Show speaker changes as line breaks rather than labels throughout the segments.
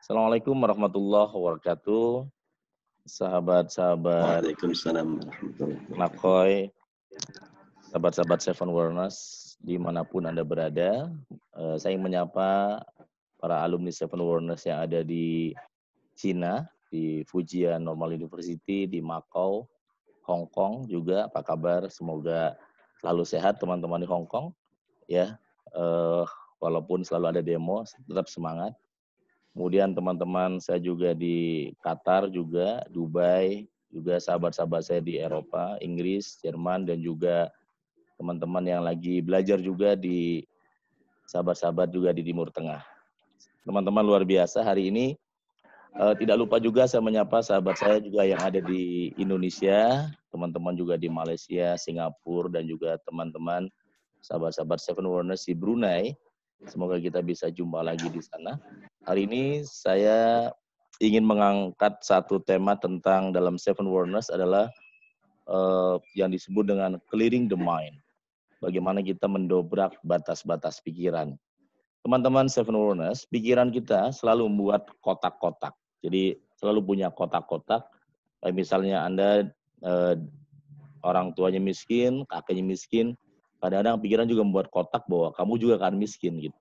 Assalamualaikum warahmatullahi wabarakatuh. Sahabat-sahabat
Waalaikumsalam warahmatullahi wabarakatuh.
Nakoy, sahabat-sahabat Seven Wellness, dimanapun Anda berada, saya ingin menyapa para alumni Seven Wellness yang ada di Cina, di Fujian Normal University, di Macau, Hong Kong juga. Apa kabar? Semoga selalu sehat teman-teman di Hong Kong. Ya, walaupun selalu ada demo, tetap semangat. Kemudian teman-teman saya juga di Qatar juga, Dubai, juga sahabat-sahabat saya di Eropa, Inggris, Jerman, dan juga teman-teman yang lagi belajar juga di sahabat-sahabat juga di Timur Tengah. Teman-teman luar biasa hari ini. Tidak lupa juga saya menyapa sahabat saya juga yang ada di Indonesia, teman-teman juga di Malaysia, Singapura, dan juga teman-teman sahabat-sahabat Seven Wellness di Brunei. Semoga kita bisa jumpa lagi di sana. Hari ini saya ingin mengangkat satu tema tentang dalam Seven Wellness adalah yang disebut dengan clearing the mind. Bagaimana kita mendobrak batas-batas pikiran. Teman-teman Seven Wellness, pikiran kita selalu membuat kotak-kotak. Jadi selalu punya kotak-kotak. Kayak misalnya Anda orang tuanya miskin, kakeknya miskin, kadang-kadang pikiran juga membuat kotak bahwa kamu juga akan miskin gitu.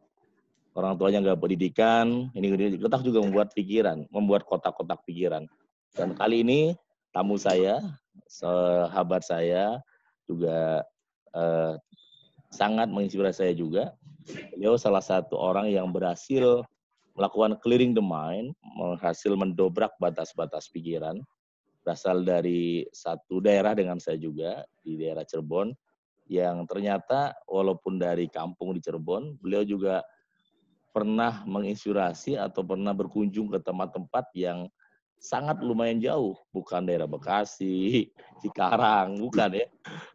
Orang tuanya nggak pendidikan, ini kotak juga membuat pikiran, membuat kotak-kotak pikiran. Dan kali ini tamu saya, sahabat saya juga sangat menginspirasi saya juga. Beliau salah satu orang yang berhasil melakukan clearing the mind, berhasil mendobrak batas-batas pikiran. Berasal dari satu daerah dengan saya juga, di daerah Cirebon, yang ternyata walaupun dari kampung di Cirebon, beliau juga pernah menginspirasi atau pernah berkunjung ke tempat-tempat yang sangat lumayan jauh, bukan daerah Bekasi, Cikarang, bukan ya.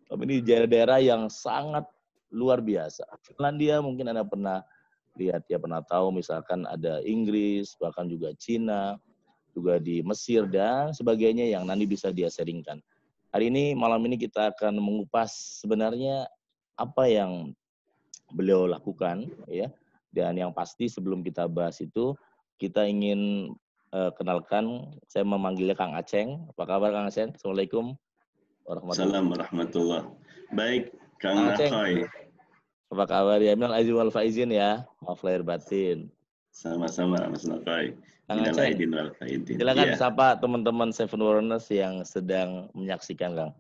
Tapi ini daerah-daerah yang sangat luar biasa. Finlandia mungkin Anda pernah lihat ya, pernah tahu misalkan ada Inggris, bahkan juga Cina, juga di Mesir dan sebagainya yang nanti bisa dia sharingkan. Hari ini, malam ini kita akan mengupas sebenarnya apa yang beliau lakukan ya. Dan yang pasti sebelum kita bahas itu, kita ingin kenalkan, saya memanggilnya Kang Aceng. Apa kabar Kang Aceng? Assalamualaikum
warahmatullahi. Baik, Kang Nakoy.
Apa kabar ya? Minal aizin wal faizin ya. Maaf lahir batin.
Sama-sama Mas Nakoy.
Kang Aceng, silakan sapa teman-teman Seven Wellness yang sedang menyaksikan, Kang.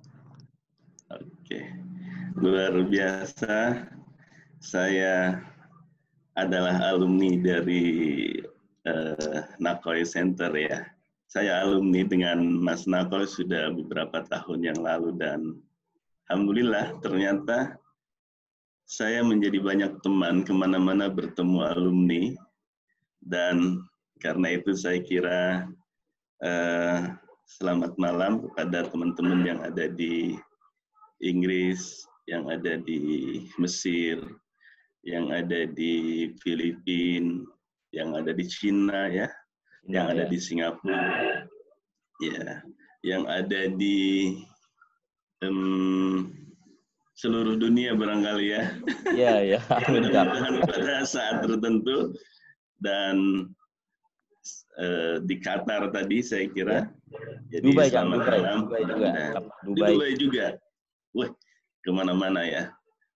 Oke, luar biasa. Saya adalah alumni dari Nakoy Center ya. Saya alumni dengan Mas Nakoy sudah beberapa tahun yang lalu dan alhamdulillah ternyata saya menjadi banyak teman, kemana-mana bertemu alumni, dan karena itu saya kira selamat malam kepada teman-teman yang ada di Inggris, yang ada di Mesir, yang ada di Filipina, yang ada di Cina ya, yang ada di Singapura, ya, yang ada di seluruh dunia barangkali ya.
Iya, ya.
Mudah-mudahan pada saat tertentu dan di Qatar tadi saya kira.
Ya.
Jadi
Dubai,
selamat malam.
Dubai
juga. Wah, kemana-mana ya.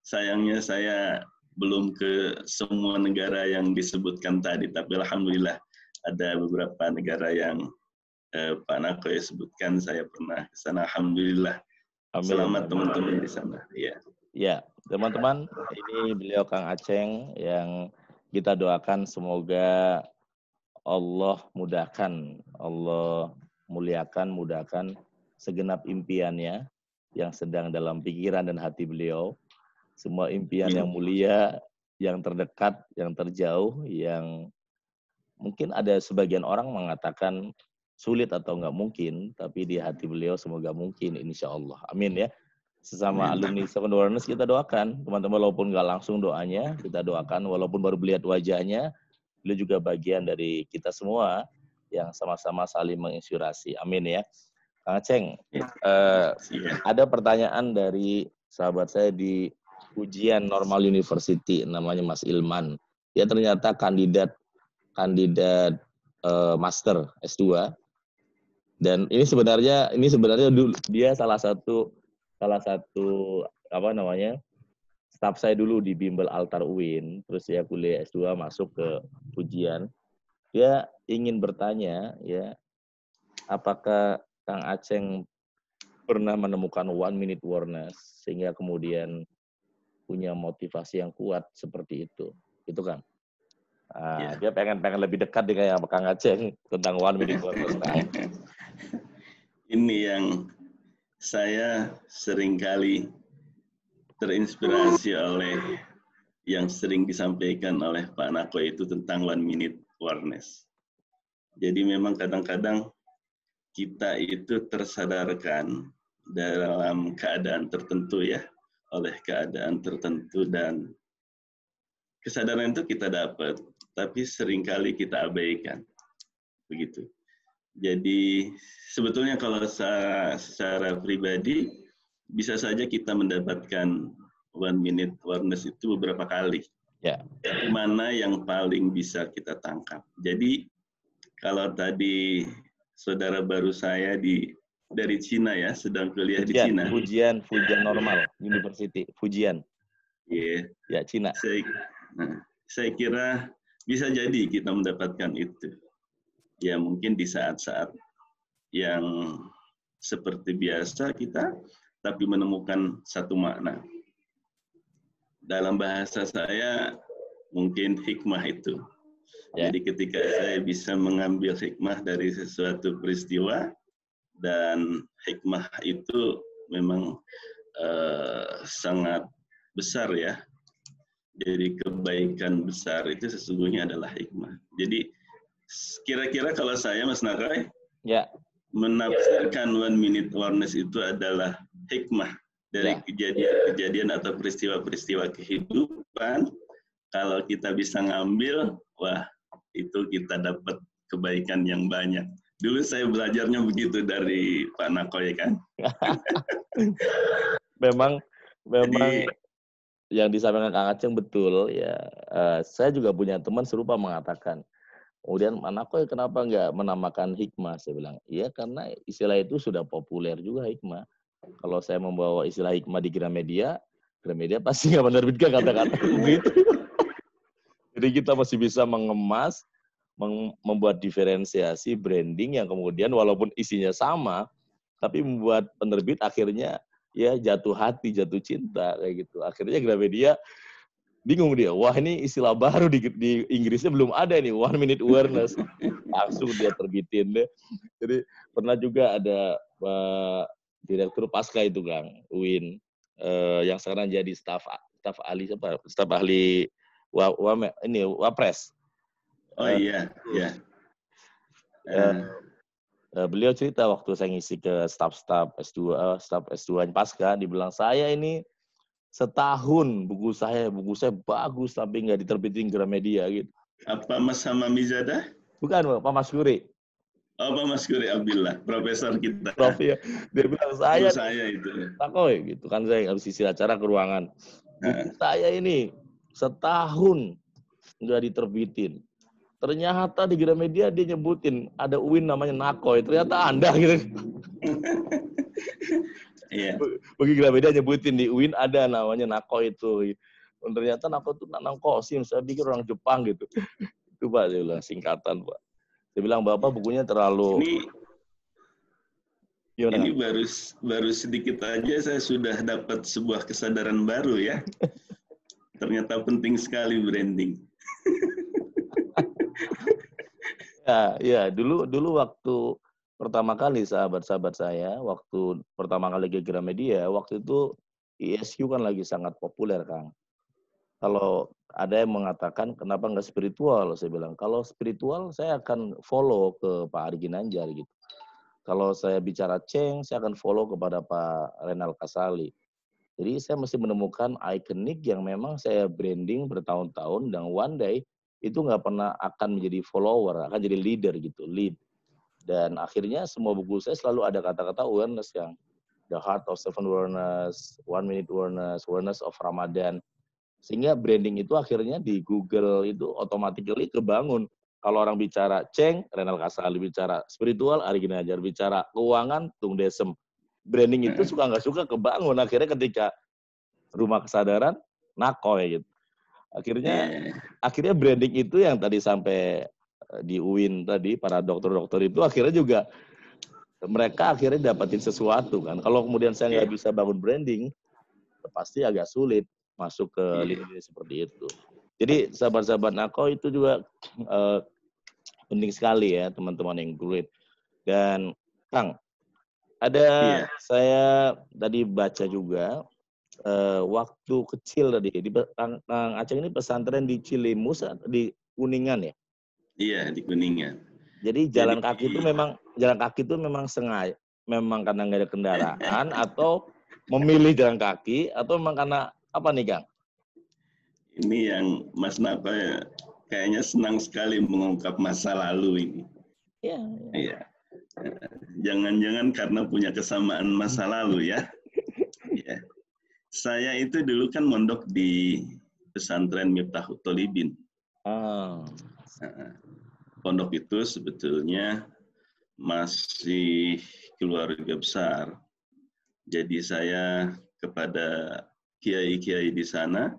Sayangnya saya belum ke semua negara yang disebutkan tadi, tapi alhamdulillah ada beberapa negara yang Pak Nakoy sebutkan, saya pernah ke sana. Alhamdulillah. Amin. Selamat teman-teman di sana. Ya.
Ya, teman-teman, ini beliau Kang Aceng yang kita doakan semoga Allah mudahkan, Allah muliakan, mudahkan segenap impiannya yang sedang dalam pikiran dan hati beliau. Semua impian yang mulia, yang terdekat, yang terjauh, yang mungkin ada sebagian orang mengatakan sulit atau nggak mungkin, tapi di hati beliau semoga mungkin, insya Allah. Amin ya. Sesama alumni Seven Wellness kita doakan, teman-teman walaupun nggak langsung doanya, kita doakan walaupun baru melihat wajahnya, beliau juga bagian dari kita semua yang sama-sama saling menginspirasi. Amin ya. Kang Aceng, ada pertanyaan dari sahabat saya di Ujian Normal University, namanya Mas Ilman. Dia ternyata kandidat master S2. Dan ini sebenarnya dulu dia salah satu apa namanya? Staff saya dulu di Bimbel Altar UIN, terus dia kuliah S2 masuk ke ujian. Dia ingin bertanya ya, apakah Kang Aceng pernah menemukan 1 minute awareness sehingga kemudian punya motivasi yang kuat seperti itu. Itu kan. Nah, dia pengen lebih dekat dengan Kang Aceng tentang 1 minute awareness.
Ini yang saya seringkali terinspirasi oleh yang sering disampaikan oleh Pak Nako itu tentang 1 minute awareness. Jadi memang kadang-kadang kita itu tersadarkan dalam keadaan tertentu ya, oleh keadaan tertentu, dan kesadaran itu kita dapat, tapi seringkali kita abaikan. Begitu. Jadi sebetulnya kalau secara pribadi, bisa saja kita mendapatkan 1 minute awareness itu beberapa kali.
Ya.
Mana yang paling bisa kita tangkap. Jadi kalau tadi saudara baru saya dari Cina ya, sedang kuliah di Cina.
Fujian Normal University, Fujian.
Iya.
Ya, Cina.
Saya kira bisa jadi kita mendapatkan itu. Ya mungkin di saat-saat yang seperti biasa kita, tapi menemukan satu makna. Dalam bahasa saya mungkin hikmah itu. Ya. Jadi ketika saya bisa mengambil hikmah dari sesuatu peristiwa, dan hikmah itu memang sangat besar ya. Jadi kebaikan besar itu sesungguhnya adalah hikmah. Jadi kira-kira kalau saya Mas Nakai, ya, menafsirkan 1 minute awareness itu adalah hikmah dari kejadian-kejadian atau peristiwa-peristiwa kehidupan. Kalau kita bisa ngambil, wah itu kita dapat kebaikan yang banyak. Dulu saya belajarnya begitu dari Pak Nakoy kan.
Memang jadi, yang disampaikan Kang Aceng betul ya. Saya juga punya teman serupa mengatakan, kemudian Nakoy kenapa nggak menamakan hikmah? Saya bilang, iya karena istilah itu sudah populer juga hikmah. Kalau saya membawa istilah hikmah di Gramedia pasti nggak menerbitkan kata-kata begitu. Jadi kita masih bisa mengemas, membuat diferensiasi branding yang kemudian walaupun isinya sama, tapi membuat penerbit akhirnya ya jatuh hati, jatuh cinta kayak gitu. Akhirnya Gramedia bingung dia, wah ini istilah baru di Inggrisnya belum ada nih, 1 minute awareness. Langsung dia terbitin deh. Jadi pernah juga ada Direktur Pasca itu Kang Uin, yang sekarang jadi staf ahli Wapres.
Oh iya, iya.
Beliau cerita waktu saya ngisi ke staf S2 Pasca, dibilang saya ini setahun buku saya bagus tapi nggak diterbitin Gramedia gitu.
Apa Mas Hamamizada?
Bukan, Pak Mas Guri.
Oh, Pak Mas Guri Abdullah, profesor kita.
Prof ya. Dia bilang
saya itu.
Takoy gitu kan, saya habis isi acara ke ruangan. Buku saya ini setahun nggak diterbitin. Ternyata di Gramedia dia nyebutin ada UIN namanya Nakoy. Ternyata Anda gitu.
Iya.
Bagi Gramedia nyebutin di UIN ada namanya Nakoy itu. Ternyata Nakoy itu Nanang Kosim. Saya pikir orang Jepang gitu. Itu Pak, saya bilang singkatan Pak. Saya bilang Bapak bukunya terlalu.
Ini baru sedikit aja saya sudah dapat sebuah kesadaran baru ya. Ternyata penting sekali branding.
Ya, dulu waktu pertama kali sahabat-sahabat saya, waktu pertama kali ke Gramedia, waktu itu ISQ kan lagi sangat populer, Kang. Kalau ada yang mengatakan kenapa nggak spiritual, saya bilang kalau spiritual saya akan follow ke Pak Ari Ginanjar gitu. Kalau saya bicara Cheng, saya akan follow kepada Pak Renal Kasali. Jadi saya mesti menemukan ikonik yang memang saya branding bertahun-tahun, dan one day itu nggak pernah akan menjadi follower, akan jadi leader gitu, lead. Dan akhirnya semua buku saya selalu ada kata-kata awareness, yang The Heart of Seven Awareness, 1 Minute Awareness, Awareness of Ramadan. Sehingga branding itu akhirnya di Google itu automatically kebangun. kalau orang bicara Ceng, Renal Kasali, bicara spiritual, Ari Ginanjar, bicara keuangan, Tung Desem. Branding itu suka nggak suka kebangun. Akhirnya ketika Rumah Kesadaran, Nakoy gitu. Akhirnya branding itu yang tadi sampai di UIN tadi, para dokter-dokter itu akhirnya juga mereka akhirnya dapatin sesuatu kan. Kalau kemudian saya nggak bisa bangun branding, pasti agak sulit masuk ke lini seperti itu. Jadi sahabat-sahabat Nakoy itu juga penting sekali ya teman-teman yang great. Dan Kang, ada saya tadi baca juga waktu kecil tadi di Kang Aceh ini pesantren di Cilimus di Kuningan ya?
Iya, di Kuningan.
Jadi jalan kaki itu memang sengaja, memang karena nggak ada kendaraan atau memilih jalan kaki atau memang karena apa nih Kang?
Ini yang Mas Nakoy kayaknya senang sekali mengungkap masa lalu ini. Iya. Jangan-jangan karena punya kesamaan masa lalu ya. Iya. Saya itu dulu kan mondok di pesantren Miftahut Thalibin. Pondok itu sebetulnya masih keluarga besar. Jadi saya kepada kiai-kiai di sana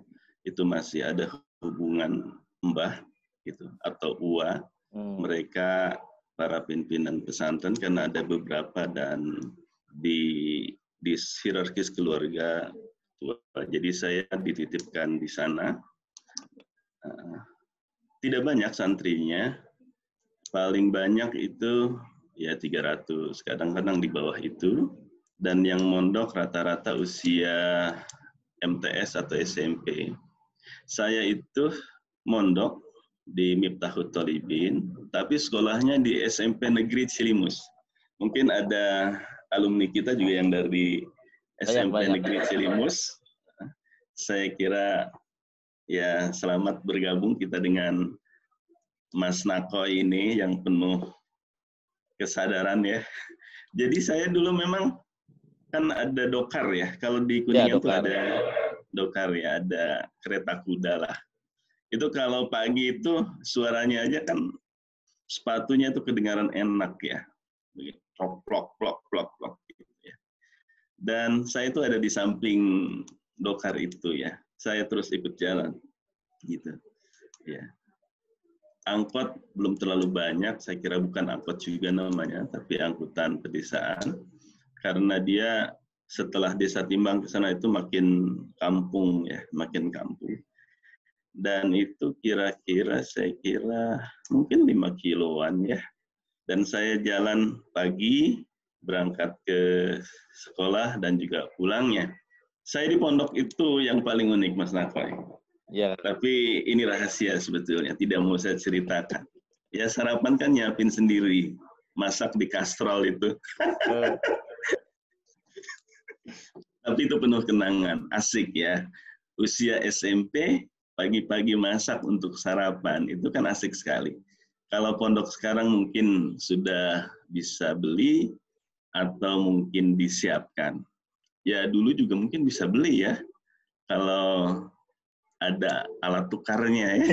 itu masih ada hubungan mbah gitu atau uwa. Mereka para pimpinan pesantren karena ada beberapa dan di hierarkis keluarga tua. Jadi saya dititipkan di sana. Tidak banyak santrinya, paling banyak itu ya 300, kadang-kadang di bawah itu. Dan yang mondok rata-rata usia MTS atau SMP. Saya itu mondok di Miftahut Thalibin, tapi sekolahnya di SMP Negeri Cilimus. Mungkin ada alumni kita juga yang dari SMP Negeri Cilimus. Saya kira ya selamat bergabung kita dengan Mas Nakoy ini yang penuh kesadaran ya. Jadi saya dulu memang kan ada dokar ya. Kalau di Kuningan itu ada dokar ya, ada kereta kuda lah. Itu kalau pagi itu suaranya aja kan sepatunya itu kedengaran enak ya. Plok, plok, plok, plok, plok gitu ya. Dan saya itu ada di samping dokar itu ya. Saya terus ikut jalan gitu. Ya. Angkot belum terlalu banyak, saya kira bukan angkot juga namanya, tapi angkutan pedesaan. Karena dia setelah desa Timbang ke sana itu makin kampung ya, makin kampung. Dan itu kira-kira saya kira mungkin 5 kiloan ya. Dan saya jalan pagi, berangkat ke sekolah dan juga pulangnya. Saya di pondok itu yang paling unik Mas Nakoy. Ya. Tapi ini rahasia sebetulnya, tidak mau saya ceritakan. Ya sarapan kan nyiapin sendiri, masak di kastrol itu. Tapi itu penuh kenangan, asik ya. Usia SMP, pagi-pagi masak untuk sarapan, itu kan asik sekali. Kalau pondok sekarang mungkin sudah bisa beli, atau mungkin disiapkan. Ya dulu juga mungkin bisa beli ya, kalau ada alat tukarnya ya.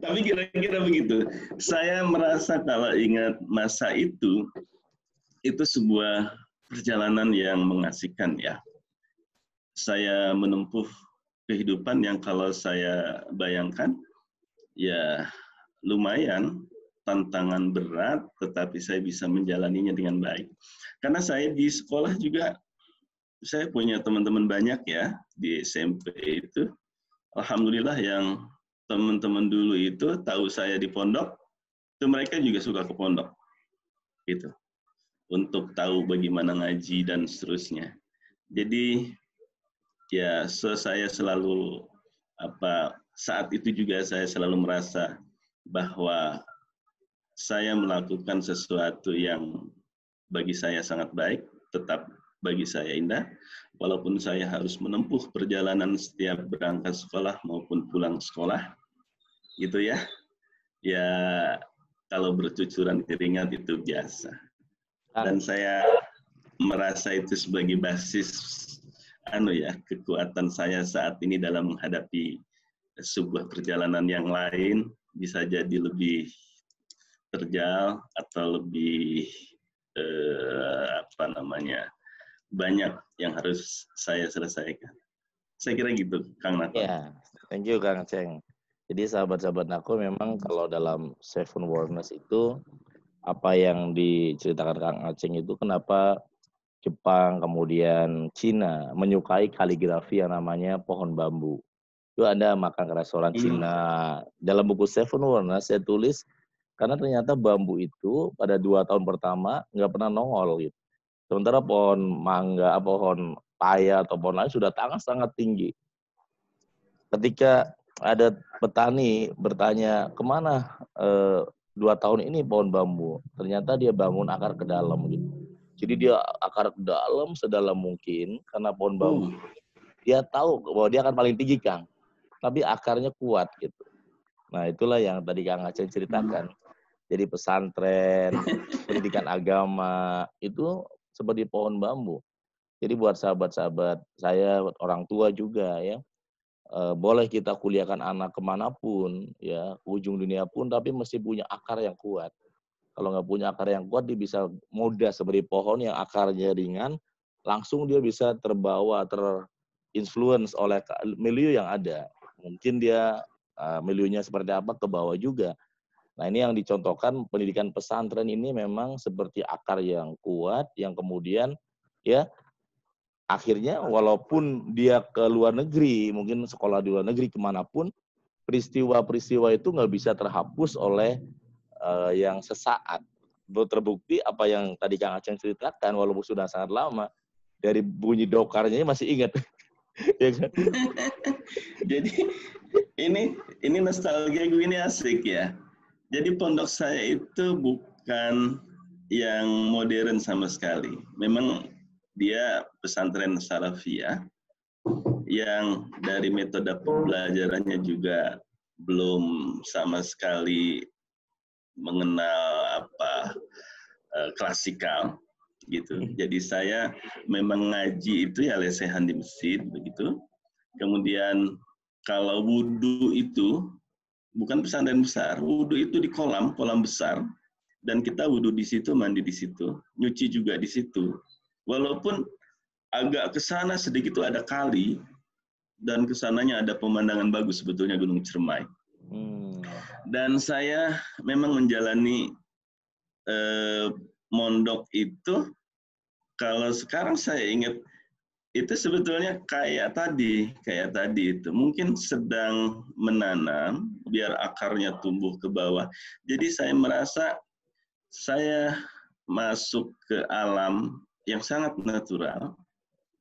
Tapi kira-kira begitu. Saya merasa kalau ingat masa itu sebuah perjalanan yang mengasihkan ya. Saya menempuh kehidupan yang kalau saya bayangkan, ya lumayan tantangan berat, tetapi saya bisa menjalaninya dengan baik. Karena saya di sekolah juga, saya punya teman-teman banyak ya di SMP itu. Alhamdulillah yang teman-teman dulu itu tahu saya di pondok, itu mereka juga suka ke pondok. Gitu. Untuk tahu bagaimana ngaji dan seterusnya. Jadi ya saya selalu saat itu juga saya selalu merasa bahwa saya melakukan sesuatu yang bagi saya sangat baik, tetap bagi saya indah, walaupun saya harus menempuh perjalanan setiap berangkat sekolah maupun pulang sekolah, gitu ya. Ya kalau bercucuran keringat itu biasa. Dan saya merasa itu sebagai basis kekuatan saya saat ini dalam menghadapi sebuah perjalanan yang lain bisa jadi lebih terjal atau lebih banyak yang harus saya selesaikan. Saya kira gitu, Kang Nathan.
Ya, thank you Kang Aceng. Jadi sahabat-sahabat aku memang kalau dalam Seven Wonders itu apa yang diceritakan Kang Aceng itu kenapa Jepang kemudian Cina menyukai kaligrafi yang namanya pohon bambu. Itu Anda makan ke restoran Cina. Dalam buku Seven Wonders saya tulis karena ternyata bambu itu pada 2 tahun pertama nggak pernah nongol gitu. Sementara pohon mangga, pohon paya atau pohon lain sudah sangat tinggi. Ketika ada petani bertanya kemana 2 tahun ini pohon bambu, ternyata dia bangun akar ke dalam gitu. Jadi dia akar ke dalam sedalam mungkin karena pohon bambu. Dia tahu bahwa dia akan paling tinggi Kang, tapi akarnya kuat gitu. Nah itulah yang tadi Kang Aceh ceritakan. Jadi pesantren, pendidikan agama itu seperti pohon bambu. Jadi buat sahabat-sahabat saya, orang tua juga ya, boleh kita kuliahkan anak kemanapun, ya, ke ujung dunia pun, tapi mesti punya akar yang kuat. Kalau nggak punya akar yang kuat, dia bisa mudah seperti pohon yang akarnya ringan, langsung dia bisa terbawa, terinfluence oleh milieu yang ada. Mungkin dia milieunya seperti apa, ke bawah juga. Nah ini yang dicontohkan pendidikan pesantren ini memang seperti akar yang kuat, yang kemudian ya akhirnya walaupun dia ke luar negeri, mungkin sekolah di luar negeri kemanapun, peristiwa-peristiwa itu nggak bisa terhapus oleh yang sesaat. Terbukti apa yang tadi Kang Aceng ceritakan, walaupun sudah sangat lama, dari bunyi dokarnya masih ingat. Ya kan?
Jadi ini nostalgia gue ini asik ya. Jadi pondok saya itu bukan yang modern sama sekali. Memang dia pesantren salafiyah yang dari metode pembelajarannya juga belum sama sekali mengenal klasikal gitu. Jadi saya memang ngaji itu ya lesehan di masjid begitu. Kemudian kalau wudhu itu bukan pesantren besar, wudhu itu di kolam besar, dan kita wudhu di situ, mandi di situ, nyuci juga di situ. Walaupun agak ke sana sedikit itu ada kali, dan ke sananya ada pemandangan bagus sebetulnya Gunung Ciremai. Dan saya memang menjalani mondok itu, kalau sekarang saya ingat, itu sebetulnya kayak tadi itu mungkin sedang menanam biar akarnya tumbuh ke bawah. Jadi saya merasa saya masuk ke alam yang sangat natural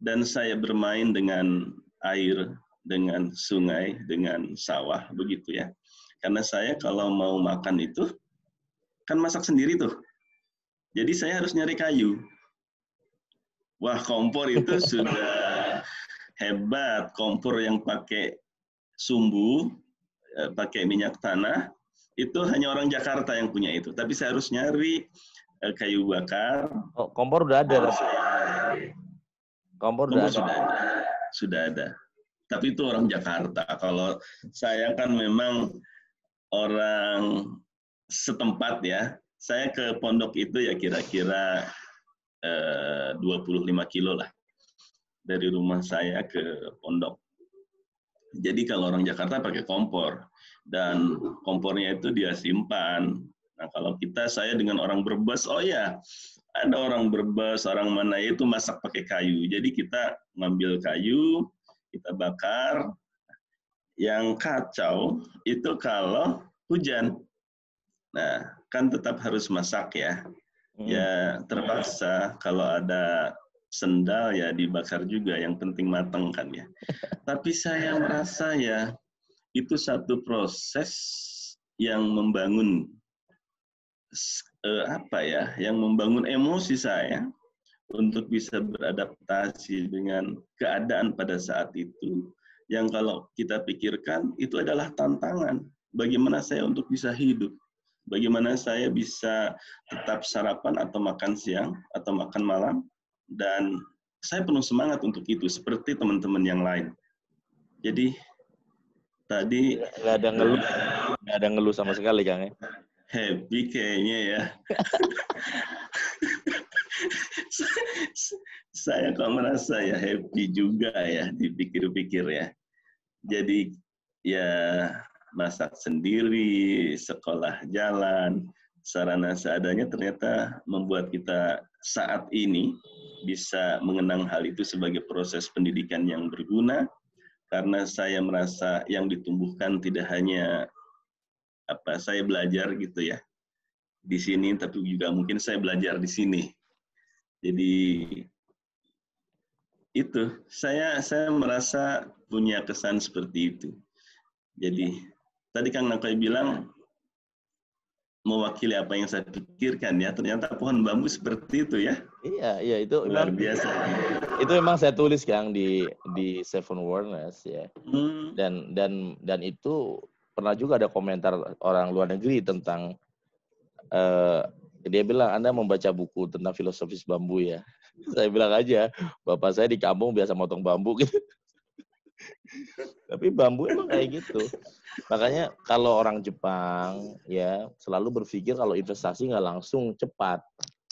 dan saya bermain dengan air, dengan sungai, dengan sawah begitu ya. Karena saya kalau mau makan itu kan masak sendiri tuh. Jadi saya harus nyari kayu. Wah, kompor itu sudah hebat. Kompor yang pakai sumbu, pakai minyak tanah, itu hanya orang Jakarta yang punya itu. Tapi saya harus nyari kayu bakar.
Oh, kompor udah ada. Kompor udah ada.
Sudah ada. Tapi itu orang Jakarta. Kalau saya kan memang orang setempat ya. Saya ke pondok itu ya kira-kira 25 kilo lah dari rumah saya ke pondok. Jadi kalau orang Jakarta pakai kompor dan kompornya itu dia simpan. Nah kalau saya dengan orang Brebes, oh ya ada orang Brebes, orang mana itu masak pakai kayu. Jadi kita ngambil kayu, kita bakar. Yang kacau itu kalau hujan. Nah kan tetap harus masak ya. Ya terpaksa kalau ada sendal ya dibakar juga, yang penting matang kan ya. Tapi saya merasa ya itu satu proses yang membangun yang membangun emosi saya untuk bisa beradaptasi dengan keadaan pada saat itu, yang kalau kita pikirkan itu adalah tantangan bagaimana saya untuk bisa hidup. Bagaimana saya bisa tetap sarapan atau makan siang atau makan malam, dan saya penuh semangat untuk itu seperti teman-teman yang lain. Jadi Tadi
nggak ada ngeluh sama sekali, Kang ya.
happy kayaknya ya. Saya kok merasa ya happy juga ya dipikir-pikir ya. Jadi ya masak sendiri, sekolah jalan, sarana seadanya ternyata membuat kita saat ini bisa mengenang hal itu sebagai proses pendidikan yang berguna, karena saya merasa yang ditumbuhkan tidak hanya saya belajar gitu ya di sini, tapi juga mungkin saya belajar di sini. Jadi itu saya merasa punya kesan seperti itu. Jadi tadi Kang Nakoy bilang mewakili apa yang saya pikirkan ya, ternyata pohon bambu seperti itu ya.
Iya itu
luar biasa.
Itu memang saya tulis Kang di Seven Wonders ya. Dan itu pernah juga ada komentar orang luar negeri tentang dia bilang Anda membaca buku tentang filosofis bambu ya. Saya bilang aja, bapak saya di kampung biasa motong bambu gitu. Tapi bambu emang kayak gitu. Makanya kalau orang Jepang ya selalu berpikir kalau investasi nggak langsung cepat,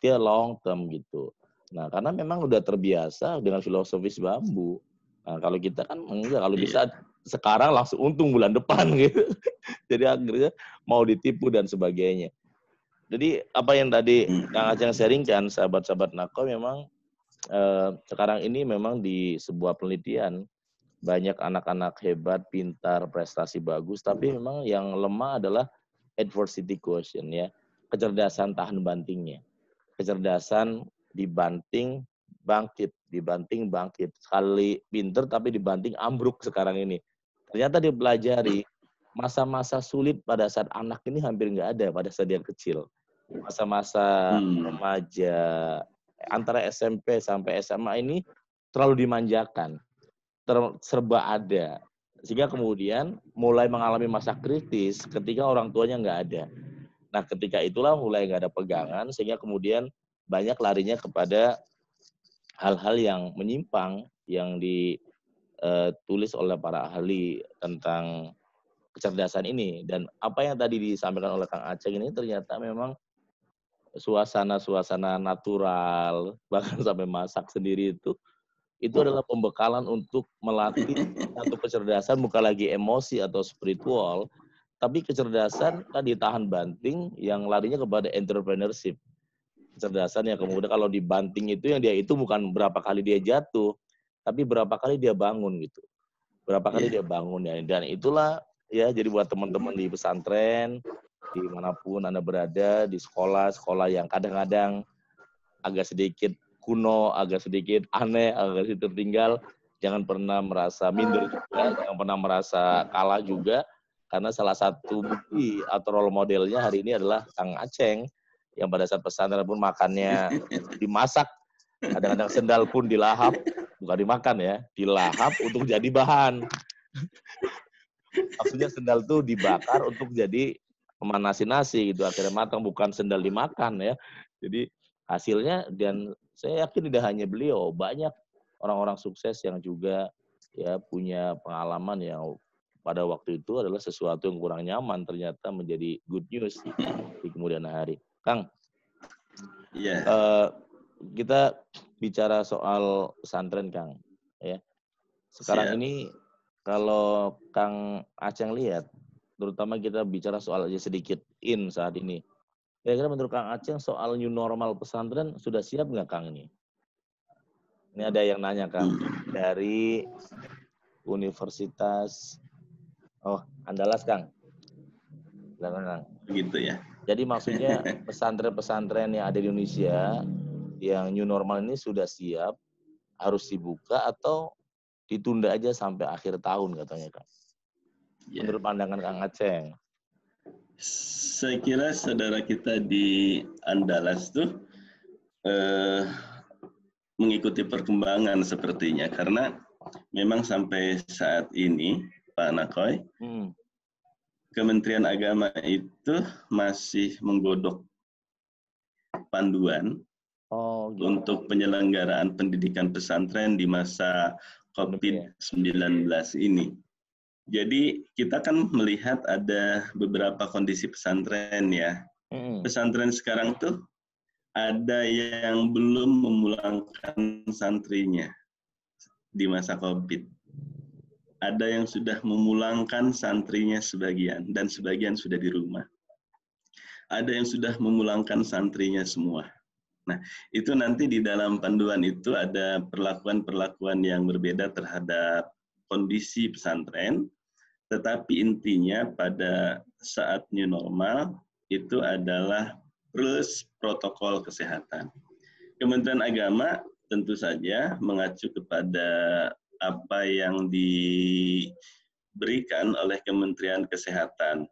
dia long term gitu. Nah karena memang udah terbiasa dengan filosofis bambu. Nah kalau kita kan enggak, kalau bisa sekarang langsung untung bulan depan gitu. Jadi akhirnya mau ditipu dan sebagainya. Jadi apa yang tadi Kang Aceng sharingkan, sahabat-sahabat Nako, memang sekarang ini memang di sebuah penelitian banyak anak-anak hebat, pintar, prestasi bagus, tapi memang yang lemah adalah adversity quotient ya, kecerdasan tahan bantingnya, kecerdasan dibanting bangkit, sekali pinter tapi dibanting ambruk sekarang ini. Ternyata dia pelajari masa-masa sulit pada saat anak ini hampir nggak ada pada saat dia kecil. Masa-masa remaja antara SMP sampai SMA ini terlalu dimanjakan, serba ada, sehingga kemudian mulai mengalami masa kritis ketika orang tuanya nggak ada. Nah ketika itulah mulai nggak ada pegangan, sehingga kemudian banyak larinya kepada hal-hal yang menyimpang yang ditulis oleh para ahli tentang kecerdasan ini. Dan apa yang tadi disampaikan oleh Kang Aceng ini ternyata memang suasana-suasana natural, bahkan sampai masak sendiri itu adalah pembekalan untuk melatih satu kecerdasan, bukan lagi emosi atau spiritual, tapi kecerdasan tadi tahan banting yang larinya kepada entrepreneurship. Kecerdasan yang kemudian kalau dibanting itu yang dia itu bukan berapa kali dia jatuh, tapi berapa kali dia bangun gitu. Berapa kali dia bangun ya. Dan itulah ya, jadi buat teman-teman di pesantren, dimanapun Anda berada, di sekolah yang kadang-kadang agak sedikit kuno, agak sedikit aneh, agak sedikit tertinggal, jangan pernah merasa minder juga, jangan pernah merasa kalah juga, karena salah satu bukti atau role modelnya hari ini adalah Kang Aceng, yang pada saat pesantren pun makannya dimasak, kadang-kadang sendal pun dilahap, bukan dimakan ya, dilahap untuk jadi bahan. Maksudnya sendal tuh dibakar untuk jadi memanasi nasi gitu, akhirnya matang, bukan sendal dimakan ya. Jadi hasilnya, dan saya yakin tidak hanya beliau, banyak orang-orang sukses yang juga ya punya pengalaman yang pada waktu itu adalah sesuatu yang kurang nyaman ternyata menjadi good news di kemudian hari. Kang, kita bicara soal pesantren Kang, ya. Sekarang ini kalau Kang Aceng lihat, terutama kita bicara soal aja sedikit saat ini. Kira-kira menurut Kang Aceng soal new normal pesantren sudah siap nggak Kang ini? Ini ada yang nanya Kang dari Universitas Andalas Kang. Kang.
Begitu ya.
Jadi maksudnya pesantren-pesantren yang ada di Indonesia yang new normal ini sudah siap, harus dibuka atau ditunda aja sampai akhir tahun katanya Kang. Menurut pandangan Kang Aceng.
Saya kira saudara kita di Andalas tuh mengikuti perkembangan sepertinya, karena memang sampai saat ini Pak Nakoy, Kementerian Agama itu masih menggodok panduan untuk penyelenggaraan pendidikan pesantren di masa COVID-19 ini. Jadi kita kan melihat ada beberapa kondisi pesantren ya. Pesantren sekarang tuh ada yang belum memulangkan santrinya di masa COVID. Ada yang sudah memulangkan santrinya sebagian, dan sebagian sudah di rumah. Ada yang sudah memulangkan santrinya semua. Nah, itu nanti di dalam panduan itu ada perlakuan-perlakuan yang berbeda terhadap kondisi pesantren, tetapi intinya pada saat new normal itu adalah plus protokol kesehatan. Kementerian Agama tentu saja mengacu kepada apa yang diberikan oleh Kementerian Kesehatan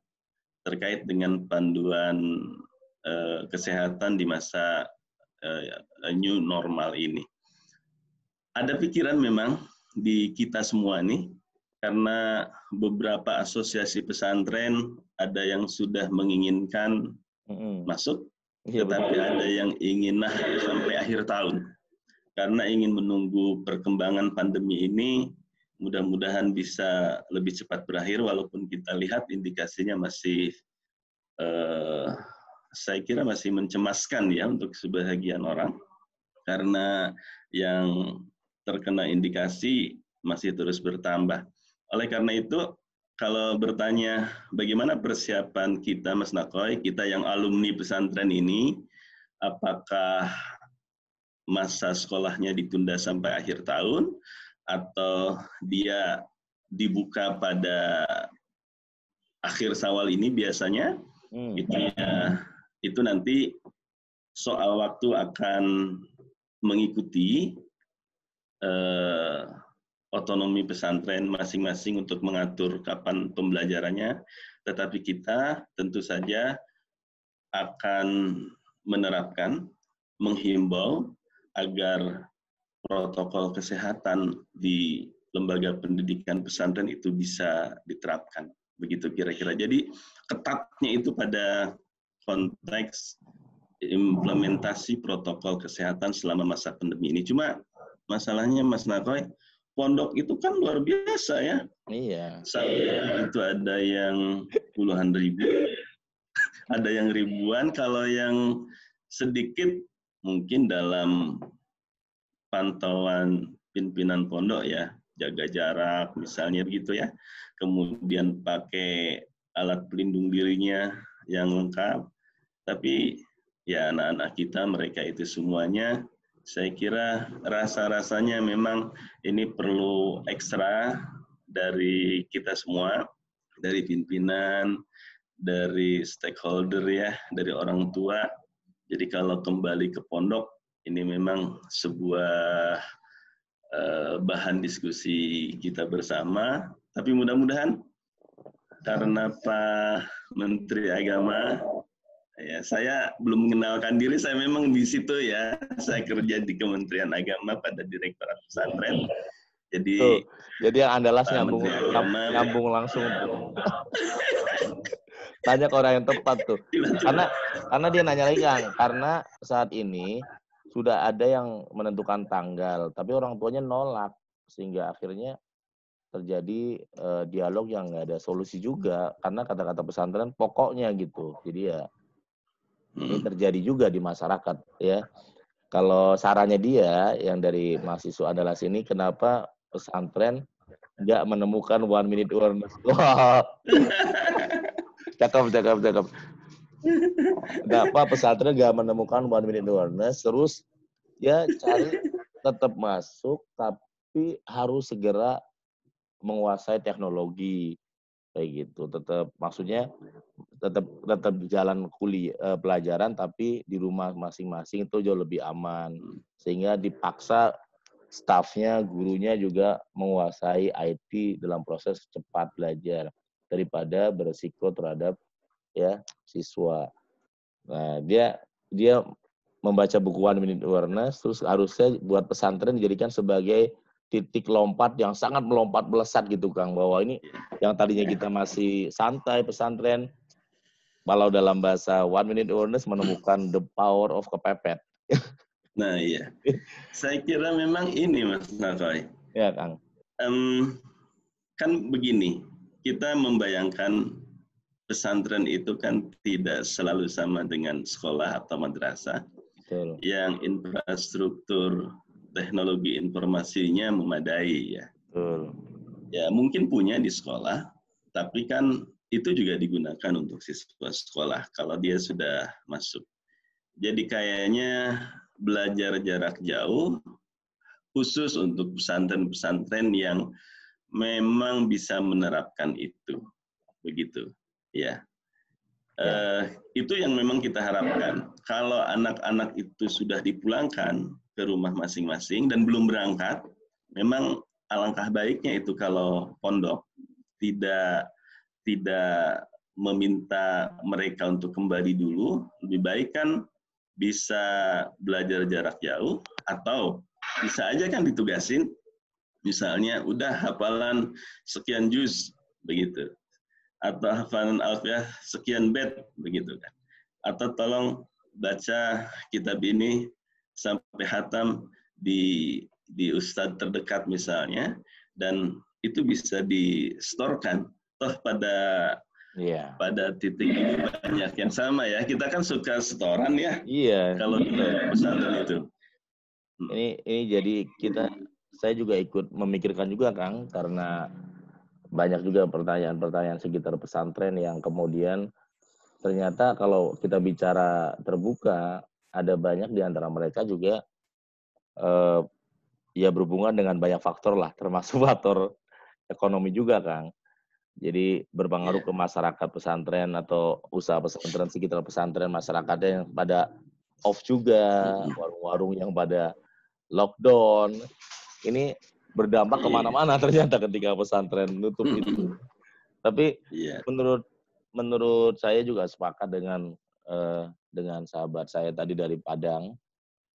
terkait dengan panduan kesehatan di masa new normal ini. Ada pikiran memang di kita semua nih, karena beberapa asosiasi pesantren ada yang sudah menginginkan masuk, tetapi ada yang ingin sampai akhir tahun. Karena ingin menunggu perkembangan pandemi ini, mudah-mudahan bisa lebih cepat berakhir, walaupun kita lihat indikasinya masih, saya kira masih mencemaskan ya untuk sebagian orang, karena yang terkena indikasi masih terus bertambah. Oleh karena itu, kalau bertanya bagaimana persiapan kita, Mas Nakoy, kita yang alumni pesantren ini, apakah masa sekolahnya ditunda sampai akhir tahun, atau dia dibuka pada akhir Syawal ini biasanya, itu nanti soal waktu akan mengikuti otonomi pesantren masing-masing untuk mengatur kapan pembelajarannya, tetapi kita tentu saja akan menerapkan, menghimbau agar protokol kesehatan di lembaga pendidikan pesantren itu bisa diterapkan. Begitu kira-kira. Jadi ketatnya itu pada konteks implementasi protokol kesehatan selama masa pandemi ini. Cuma masalahnya Mas Nakoy, pondok itu kan luar biasa ya.
Iya.
Itu ada yang puluhan ribu, ada yang ribuan. Kalau yang sedikit mungkin dalam pantauan pimpinan pondok ya, jaga jarak misalnya begitu ya. Kemudian pakai alat pelindung dirinya yang lengkap. Tapi ya anak-anak kita, mereka itu semuanya, saya kira rasa-rasanya memang ini perlu ekstra dari kita semua, dari pimpinan, dari stakeholder ya, dari orang tua. Jadi kalau kembali ke pondok, ini memang sebuah bahan diskusi kita bersama. Tapi mudah-mudahan karena Pak Menteri Agama, ya, saya belum mengenalkan diri, saya memang di situ ya. Saya kerja di Kementerian Agama pada Direktorat Pesantren. Jadi
yang Andalas nyambung langsung. Tanya ke orang yang tepat tuh. Karena dia nanya lagi, Kang, karena saat ini sudah ada yang menentukan tanggal, tapi orang tuanya nolak, sehingga akhirnya terjadi dialog yang nggak ada solusi juga, karena kata-kata pesantren pokoknya gitu. Jadi ya ini terjadi juga di masyarakat ya. Kalau sarannya dia yang dari mahasiswa Andalas ini, kenapa pesantren nggak menemukan 1 minute awareness? Wah, cakep. Kenapa pesantren nggak menemukan 1 minute awareness? Terus ya cari tetap masuk, tapi harus segera menguasai teknologi kayak gitu. Maksudnya tetap jalan pelajaran, tapi di rumah masing-masing itu jauh lebih aman, sehingga dipaksa stafnya, gurunya juga menguasai IT dalam proses cepat belajar daripada beresiko terhadap ya siswa. Nah, dia membaca buku 1 minute awareness, terus harusnya buat pesantren dijadikan sebagai titik lompat yang sangat melompat melesat gitu, Kang, bahwa ini yang tadinya kita masih santai pesantren, kalau dalam bahasa 1 minute awareness menemukan the power of kepepet.
Nah iya, saya kira memang ini Mas Nakoy.
Ya, Kang.
Kan begini, kita membayangkan pesantren itu kan tidak selalu sama dengan sekolah atau madrasah.
Betul.
Yang infrastruktur teknologi informasinya memadai ya.
Betul.
Ya mungkin punya di sekolah, tapi kan itu juga digunakan untuk siswa sekolah kalau dia sudah masuk. Jadi kayaknya belajar jarak jauh khusus untuk pesantren-pesantren yang memang bisa menerapkan itu, begitu, ya. Itu yang memang kita harapkan. Kalau anak-anak itu sudah dipulangkan ke rumah masing-masing dan belum berangkat, memang alangkah baiknya itu kalau pondok tidak meminta mereka untuk kembali dulu. Lebih baik kan bisa belajar jarak jauh, atau bisa aja kan ditugasin, misalnya udah hafalan sekian juz begitu, atau hafalan alfiah sekian bait begitu kan, atau tolong baca kitab ini sampai hatam di ustadz terdekat misalnya, dan itu bisa distorkan toh pada titik ini banyak yang sama ya, kita kan suka setoran ya.
Iya.
Kalau di pesantren itu.
Ini jadi saya juga ikut memikirkan juga Kang, karena banyak juga pertanyaan-pertanyaan sekitar pesantren yang kemudian ternyata kalau kita bicara terbuka, ada banyak di antara mereka juga ya berhubungan dengan banyak faktor lah, termasuk faktor ekonomi juga Kang. Jadi berpengaruh ke masyarakat pesantren atau usaha pesantren, sekitar pesantren, masyarakatnya yang pada off juga, warung-warung yang pada lockdown. Ini berdampak kemana-mana ternyata ketika pesantren nutup itu. Tapi menurut saya juga sepakat dengan sahabat saya tadi dari Padang.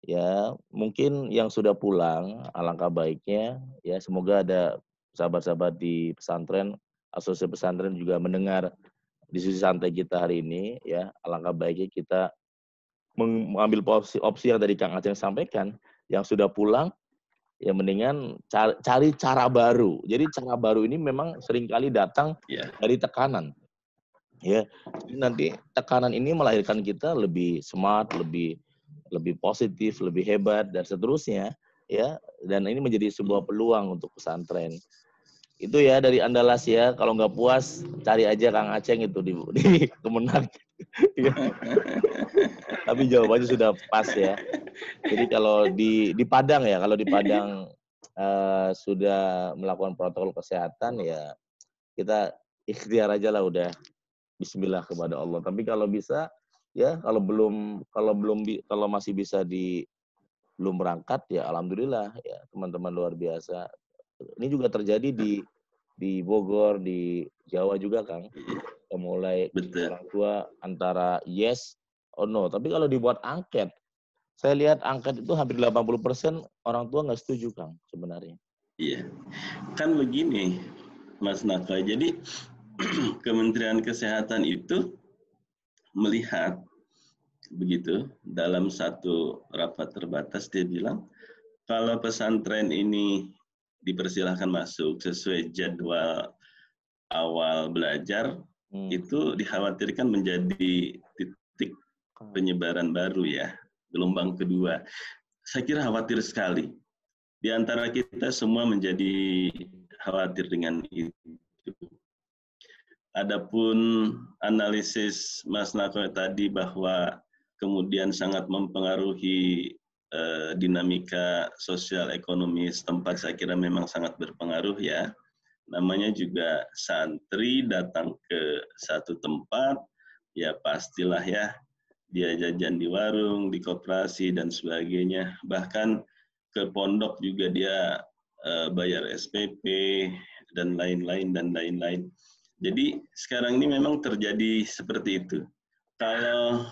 Ya, mungkin yang sudah pulang, alangkah baiknya ya semoga ada sahabat-sahabat di pesantren, asosiasi pesantren juga mendengar diskusi santai kita hari ini ya. Alangkah baiknya kita mengambil opsi yang tadi Kang Aceh sampaikan, yang sudah pulang ya mendingan cari cara baru. Jadi cara baru ini memang seringkali datang dari tekanan. Ya, nanti tekanan ini melahirkan kita lebih smart, lebih positif, lebih hebat dan seterusnya ya. Dan ini menjadi sebuah peluang untuk pesantren. Itu ya dari Andalas ya. Kalau nggak puas cari aja Kang Aceh itu di Kemenang. Tapi jawabannya sudah pas ya. Jadi kalau di Padang ya, kalau di Padang sudah melakukan protokol kesehatan ya kita ikhtiar aja lah udah bismillah kepada Allah. Tapi kalau bisa ya kalau masih bisa belum berangkat ya alhamdulillah ya teman-teman luar biasa. Ini juga terjadi di Bogor, di Jawa juga Kang. Mulai orang tua antara yes or no. Tapi kalau dibuat angket, saya lihat angket itu hampir 80% orang tua nggak setuju Kang sebenarnya.
Iya, kan begini Mas Naka. Jadi Kementerian Kesehatan itu melihat begitu dalam satu rapat terbatas, dia bilang kalau pesantren ini dipersilahkan masuk sesuai jadwal awal belajar, itu dikhawatirkan menjadi titik penyebaran baru ya, gelombang kedua. Saya kira khawatir sekali. Di antara kita semua menjadi khawatir dengan itu. Adapun analisis Mas Nako tadi bahwa kemudian sangat mempengaruhi dinamika sosial ekonomi setempat, saya kira memang sangat berpengaruh ya. Namanya juga santri datang ke satu tempat, ya pastilah ya, dia jajan di warung, di koperasi, dan sebagainya. Bahkan ke pondok juga dia bayar SPP, dan lain-lain, dan lain-lain. Jadi sekarang ini memang terjadi seperti itu. Kalau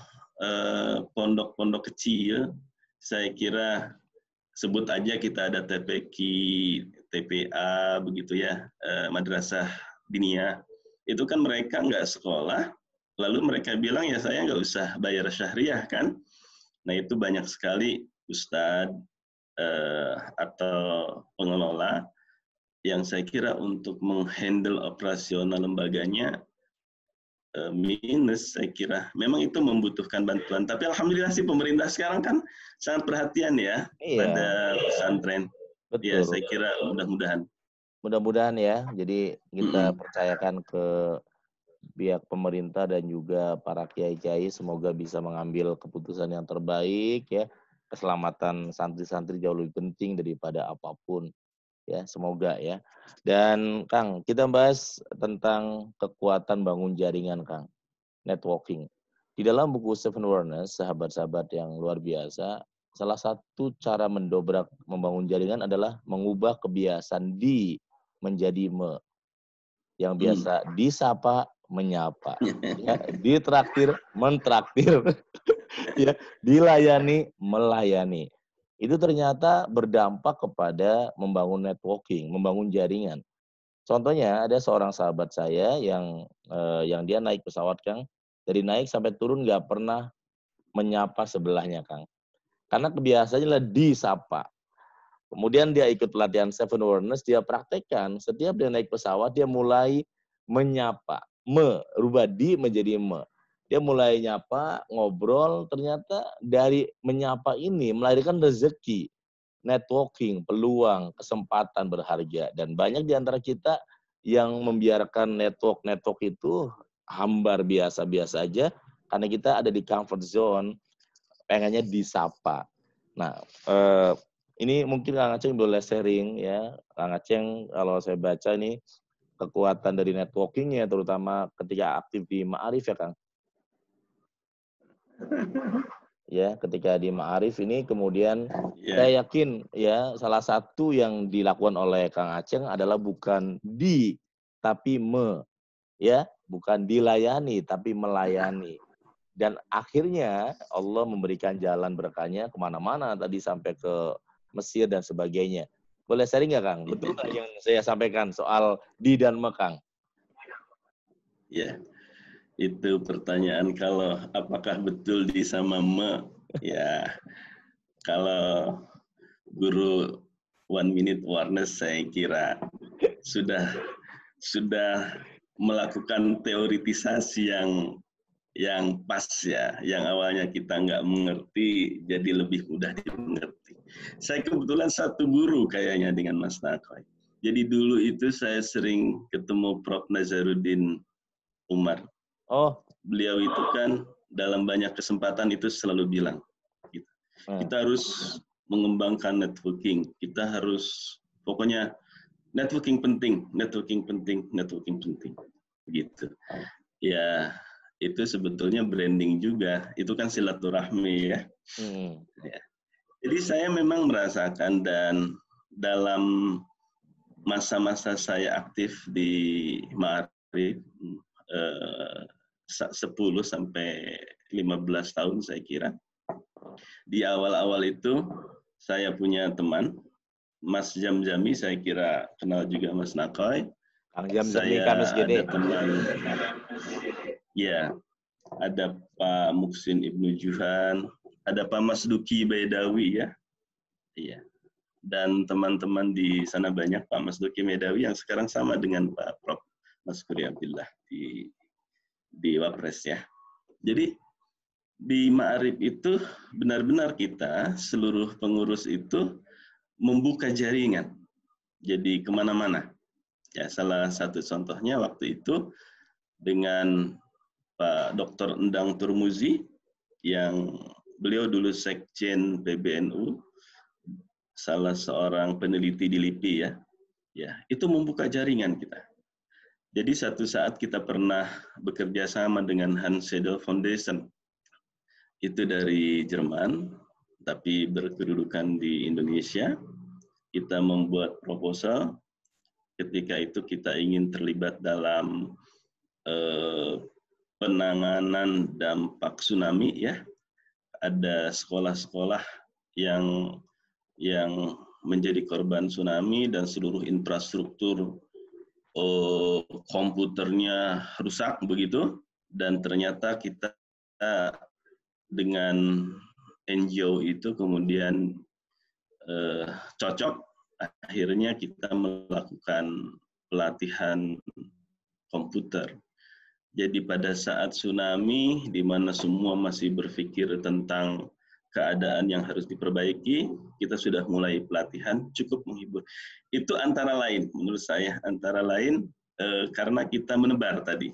pondok-pondok kecil, saya kira sebut aja kita ada TPQ, TPA, begitu ya, madrasah diniyah. Itu kan mereka nggak sekolah, lalu mereka bilang ya saya nggak usah bayar syahriah kan. Nah itu banyak sekali ustadz atau pengelola yang saya kira untuk menghandle operasional lembaganya minus, saya kira. Memang itu membutuhkan bantuan. Tapi alhamdulillah sih pemerintah sekarang kan sangat perhatian ya
Iya,
pada pesantren. Ya,
betul.
saya kira mudah-mudahan.
Mudah-mudahan ya. Jadi kita
Mm-mm.
percayakan ke pihak pemerintah dan juga para kiai-kiai semoga bisa mengambil keputusan yang terbaik ya. Keselamatan santri-santri jauh lebih penting daripada apapun ya, semoga ya. Dan Kang, kita bahas tentang kekuatan bangun jaringan Kang, networking. Di dalam buku Seven Awareness, sahabat-sahabat yang luar biasa, salah satu cara mendobrak membangun jaringan adalah mengubah kebiasaan di menjadi me. Yang biasa disapa menyapa, ya, ditraktir mentraktir, ya, dilayani melayani. Itu ternyata berdampak kepada membangun networking, membangun jaringan. Contohnya ada seorang sahabat saya yang dia naik pesawat Kang, dari naik sampai turun nggak pernah menyapa sebelahnya Kang. Karena kebiasaannya adalah disapa. Kemudian dia ikut pelatihan Seven Awareness, dia praktekkan, setiap dia naik pesawat, dia mulai menyapa, rubah di menjadi me. Dia mulai nyapa, ngobrol, ternyata dari menyapa ini melahirkan rezeki, networking, peluang, kesempatan berharga. Dan banyak di antara kita yang membiarkan network itu hambar biasa-biasa aja, karena kita ada di comfort zone, pengennya disapa. Nah, ini mungkin Kang Aceng boleh sharing ya. Kang Aceng kalau saya baca ini kekuatan dari networking-nya terutama ketika aktif di Ma'arif ya Kang. Ya, ketika di Ma'arif ini kemudian
Ya,
saya yakin ya salah satu yang dilakukan oleh Kang Aceng adalah bukan di tapi me, ya, bukan dilayani tapi melayani. Dan akhirnya Allah memberikan jalan berkahnya kemana-mana tadi sampai ke Mesir dan sebagainya. Boleh sharing nggak Kang? Betul nggak yang saya sampaikan soal di dan me Kang?
ya. Itu pertanyaan kalau apakah betul di sama me? Ya, kalau guru One Minute Awareness saya kira sudah melakukan teoritisasi yang pas ya, yang awalnya kita nggak mengerti jadi lebih mudah dimengerti. Saya kebetulan satu guru kayaknya dengan Mas Nakoy. Jadi dulu itu saya sering ketemu Prof. Nazaruddin Umar.
Oh,
Beliau itu kan dalam banyak kesempatan itu selalu bilang, gitu. Kita harus mengembangkan networking. Kita harus, pokoknya networking penting, networking penting, networking penting. Gitu. Ya, itu sebetulnya branding juga. Itu kan silaturahmi ya. Ya. Jadi saya memang merasakan dan dalam masa-masa saya aktif di Ma'arif 10 sampai 15 tahun saya kira. Di awal-awal itu saya punya teman, Mas Jamjami, saya kira kenal juga Mas Nakoy.
Kang Jam Jami Kamis
Saya ada
Gede.
teman, ya, ada Pak Muksin Ibnu Juhan, ada Pak Mas Duki Baidawi ya, iya. Dan teman-teman di sana banyak, Pak Mas Duki Baidawi yang sekarang sama dengan Pak Prof. Mas Kuri Abdillah di Wapres ya. Jadi di Ma'arif itu benar-benar kita, seluruh pengurus itu membuka jaringan. Jadi kemana-mana. Ya, salah satu contohnya waktu itu dengan Pak Dr. Endang Turmuzi, yang beliau dulu Sekjen PBNU, salah seorang peneliti di LIPI ya. Ya, itu membuka jaringan kita. Jadi satu saat kita pernah bekerja sama dengan Hans Sedel Foundation. Itu dari Jerman, tapi berkedudukan di Indonesia. Kita membuat proposal. Ketika itu kita ingin terlibat dalam penanganan dampak tsunami ya. Ada sekolah-sekolah yang menjadi korban tsunami dan seluruh infrastruktur komputernya rusak begitu, dan ternyata kita dengan NGO itu kemudian cocok akhirnya kita melakukan pelatihan komputer. Jadi pada saat tsunami, di mana semua masih berpikir tentang keadaan yang harus diperbaiki, kita sudah mulai pelatihan, cukup menghibur. Itu antara lain, menurut saya, antara lain karena kita menebar tadi.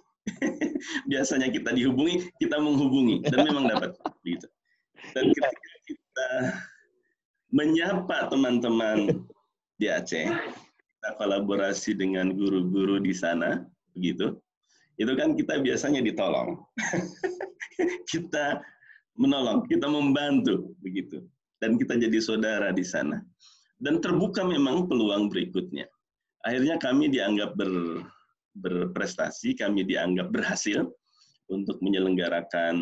Biasanya kita dihubungi, kita menghubungi, dan memang dapat. Gitu. Dan ketika kita menyapa teman-teman di Aceh, kita kolaborasi dengan guru-guru di sana, begitu. Itu kan kita biasanya ditolong. Kita menolong, kita membantu, begitu. Dan kita jadi saudara di sana. Dan terbuka memang peluang berikutnya. Akhirnya kami dianggap berprestasi, kami dianggap berhasil untuk menyelenggarakan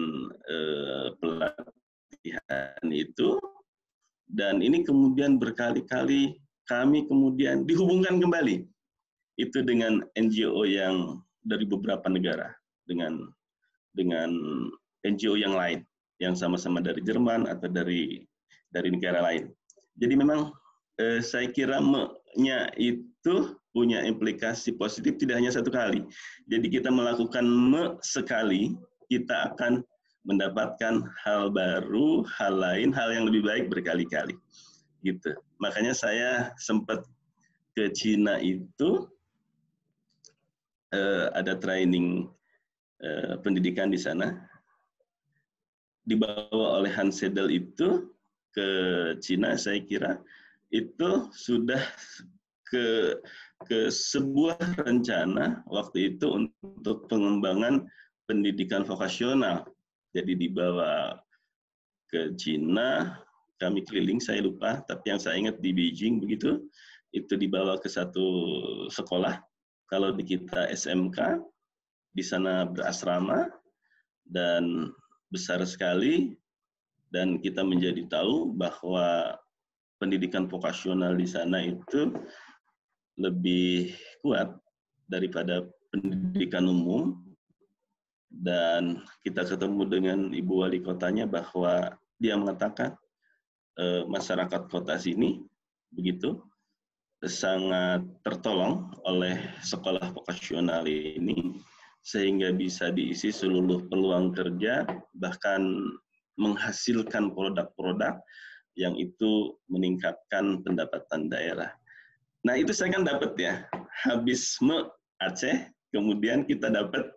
pelatihan itu. Dan ini kemudian berkali-kali kami kemudian dihubungkan kembali. Itu dengan NGO yang dari beberapa negara, dengan NGO yang lain, yang sama-sama dari Jerman atau dari negara lain. Jadi memang saya kira nya itu punya implikasi positif tidak hanya satu kali. Jadi kita melakukan sekali, kita akan mendapatkan hal baru, hal lain, hal yang lebih baik berkali-kali. Gitu. Makanya saya sempat ke Cina itu, ada training pendidikan di sana, dibawa oleh Hans Sedel itu ke Cina. Saya kira itu sudah ke sebuah rencana waktu itu untuk pengembangan pendidikan vokasional. Jadi dibawa ke Cina, kami keliling, saya lupa, tapi yang saya ingat di Beijing begitu, itu dibawa ke satu sekolah. Kalau di kita SMK, di sana berasrama, dan besar sekali, dan kita menjadi tahu bahwa pendidikan vokasional di sana itu lebih kuat daripada pendidikan umum. Dan kita ketemu dengan Ibu Wali Kotanya bahwa dia mengatakan masyarakat kota sini begitu sangat tertolong oleh sekolah vokasional ini, sehingga bisa diisi seluruh peluang kerja, bahkan menghasilkan produk-produk yang itu meningkatkan pendapatan daerah. Nah itu saya kan dapat ya, habis Aceh, kemudian kita dapat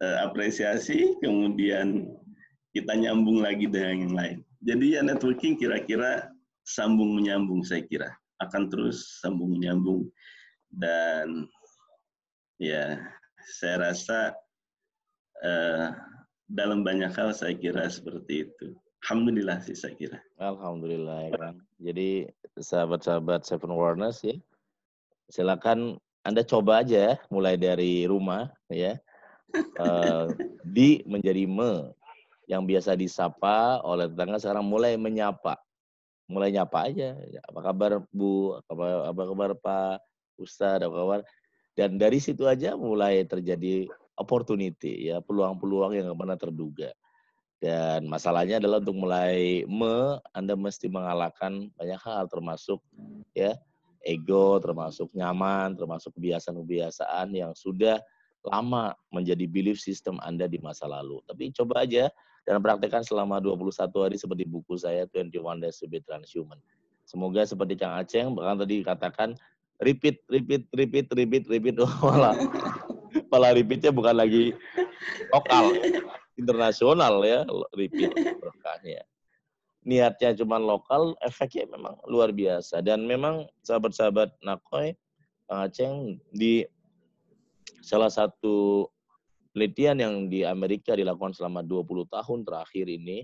apresiasi, kemudian kita nyambung lagi dengan yang lain. Jadi ya networking kira-kira sambung menyambung, saya kira akan terus sambung menyambung, dan ya saya rasa dalam banyak hal saya kira seperti itu. Alhamdulillah sih saya kira.
Alhamdulillah ya kan. Jadi sahabat-sahabat Seven Warners ya, silakan Anda coba aja mulai dari rumah ya. Di menjadi yang biasa disapa oleh tetangga sekarang mulai menyapa. Mulai nyapa aja. Apa kabar Bu? Apa kabar Pak Ustadz? Apa kabar? Dan dari situ aja mulai terjadi opportunity ya, peluang-peluang yang nggak pernah terduga. Dan masalahnya adalah untuk mulai Anda mesti mengalahkan banyak hal, termasuk ya ego, termasuk nyaman, termasuk kebiasaan-kebiasaan yang sudah lama menjadi belief system Anda di masa lalu. Tapi coba aja dan praktekkan selama 21 hari seperti buku saya 21 Days to be Transhuman. Semoga seperti Kang Aceng, bahkan tadi katakan repeat. Malah repeatnya bukan lagi lokal, internasional ya, repeat berkahnya. Niatnya cuma lokal, efeknya memang luar biasa. Dan memang sahabat-sahabat Nakoy, Kang Aceng, di salah satu penelitian yang di Amerika dilakukan selama 20 tahun terakhir ini,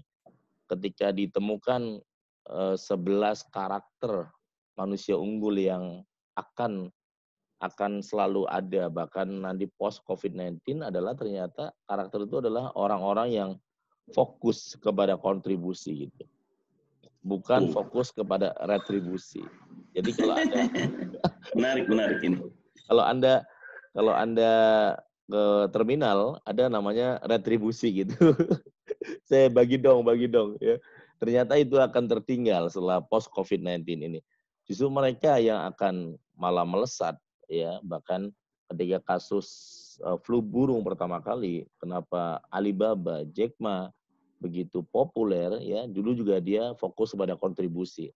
ketika ditemukan 11 karakter manusia unggul yang akan selalu ada, bahkan nanti post COVID-19, adalah ternyata karakter itu adalah orang-orang yang fokus kepada kontribusi gitu. Bukan fokus kepada retribusi. Jadi kalau ada
menarik ini.
Kalau Anda ke terminal ada namanya retribusi gitu. Saya bagi dong ya. ternyata itu akan tertinggal setelah post COVID-19 ini. Justru mereka yang akan malah melesat ya, bahkan ketika kasus flu burung pertama kali, kenapa Alibaba, Jack Ma begitu populer ya, dulu juga dia fokus pada kontribusi.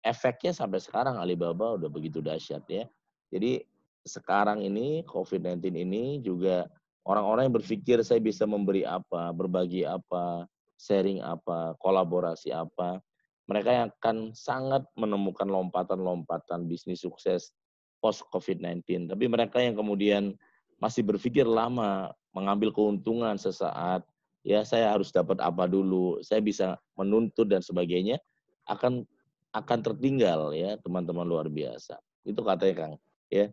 Efeknya sampai sekarang Alibaba udah begitu dahsyat ya. Jadi sekarang ini COVID-19 ini juga orang-orang yang berpikir saya bisa memberi apa, berbagi apa, sharing apa, kolaborasi apa, mereka yang akan sangat menemukan lompatan-lompatan bisnis sukses post COVID-19. Tapi mereka yang kemudian masih berpikir lama, mengambil keuntungan sesaat, ya saya harus dapat apa dulu, saya bisa menuntut dan sebagainya, akan tertinggal ya teman-teman luar biasa. Itu katanya Kang. Ya.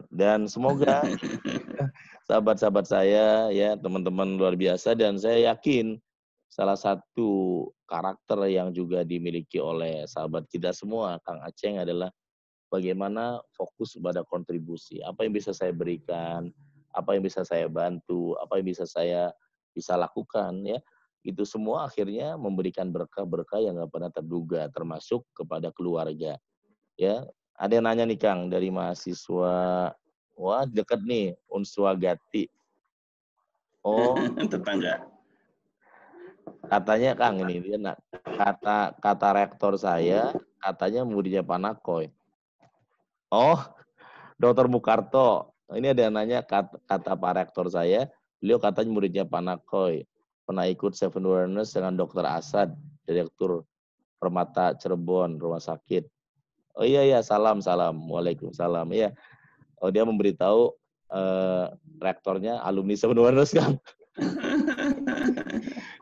Dan semoga sahabat-sahabat saya ya teman-teman luar biasa, dan saya yakin salah satu karakter yang juga dimiliki oleh sahabat kita semua Kang Aceng adalah bagaimana fokus pada kontribusi. Apa yang bisa saya berikan, apa yang bisa saya bantu, apa yang bisa lakukan ya. Itu semua akhirnya memberikan berkah-berkah yang nggak pernah terduga, termasuk kepada keluarga. Ya, ada yang nanya nih Kang dari mahasiswa, wah deket nih, Unswagati. Oh,
tetangga.
katanya Kang ini dia kata rektor saya, katanya muridnya Panakoy. Oh, Dr. Mukarto. Ini ada yang nanya kata Pak Rektor saya, beliau katanya muridnya Panakoy. Pernah ikut Seven Wellness dengan Dr. Asad, Direktur Permata Cirebon, Rumah Sakit. Oh iya, salam. Waalaikumsalam. Iya. Oh, dia memberitahu rektornya alumni Seven Wellness kan.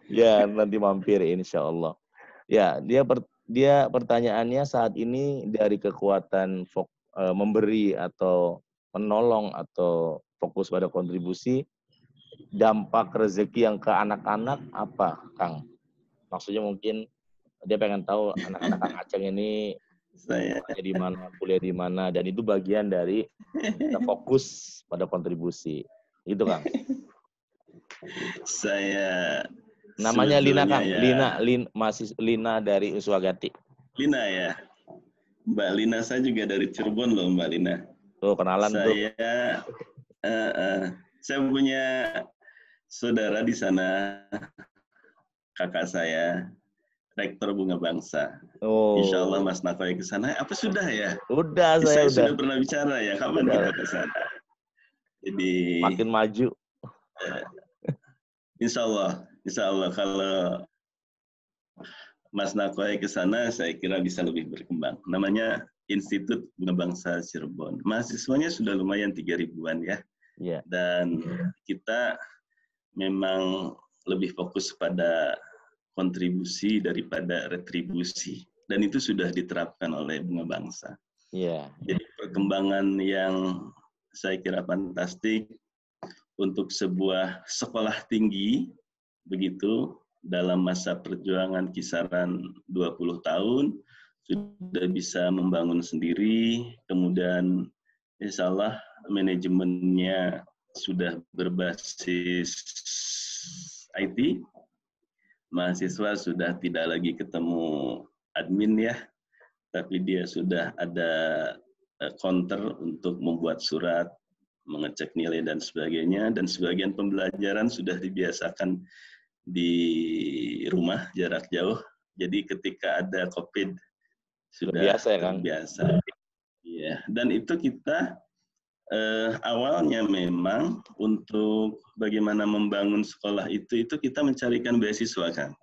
Ya, nanti mampir insya Allah. Ya, dia pertanyaannya saat ini dari kekuatan memberi atau menolong atau fokus pada kontribusi, dampak rezeki yang ke anak-anak apa, Kang? Maksudnya mungkin dia pengen tahu anak-anak Kang Aceng ini sekolahnya di mana, kuliah di mana, dan itu bagian dari kita fokus pada kontribusi. Itu Kang.
Saya
namanya Lina Kang,
ya,
masih Lina dari Unswagati.
Lina ya. Mbak Lina, saya juga dari Cirebon loh Mbak Lina.
Tuh kenalan tuh.
Saya punya saudara di sana, kakak saya, Rektor Bunga Bangsa.
Oh.
Insya Allah Mas Nakoy ke sana. Apa sudah ya?
Udah,
saya sudah pernah bicara ya. Kapan kita ke sana? Jadi
makin maju.
Insya Allah kalau Mas Nakoy ke sana, saya kira bisa lebih berkembang. Namanya Institut Bunga Bangsa Cirebon. Mahasiswanya sudah lumayan 3.000-an ya.
Yeah.
Dan kita memang lebih fokus pada kontribusi daripada retribusi. Dan itu sudah diterapkan oleh Bunga Bangsa.
Yeah.
Jadi perkembangan yang saya kira fantastik untuk sebuah sekolah tinggi, begitu, dalam masa perjuangan kisaran 20 tahun, sudah bisa membangun sendiri, kemudian insya Allah manajemennya sudah berbasis IT, mahasiswa sudah tidak lagi ketemu admin ya, tapi dia sudah ada counter untuk membuat surat, mengecek nilai dan sebagainya, dan sebagian pembelajaran sudah dibiasakan di rumah jarak jauh. Jadi ketika ada COVID sudah terbiasa. Ya, dan itu kita awalnya memang untuk bagaimana membangun sekolah itu kita mencarikan beasiswa kan.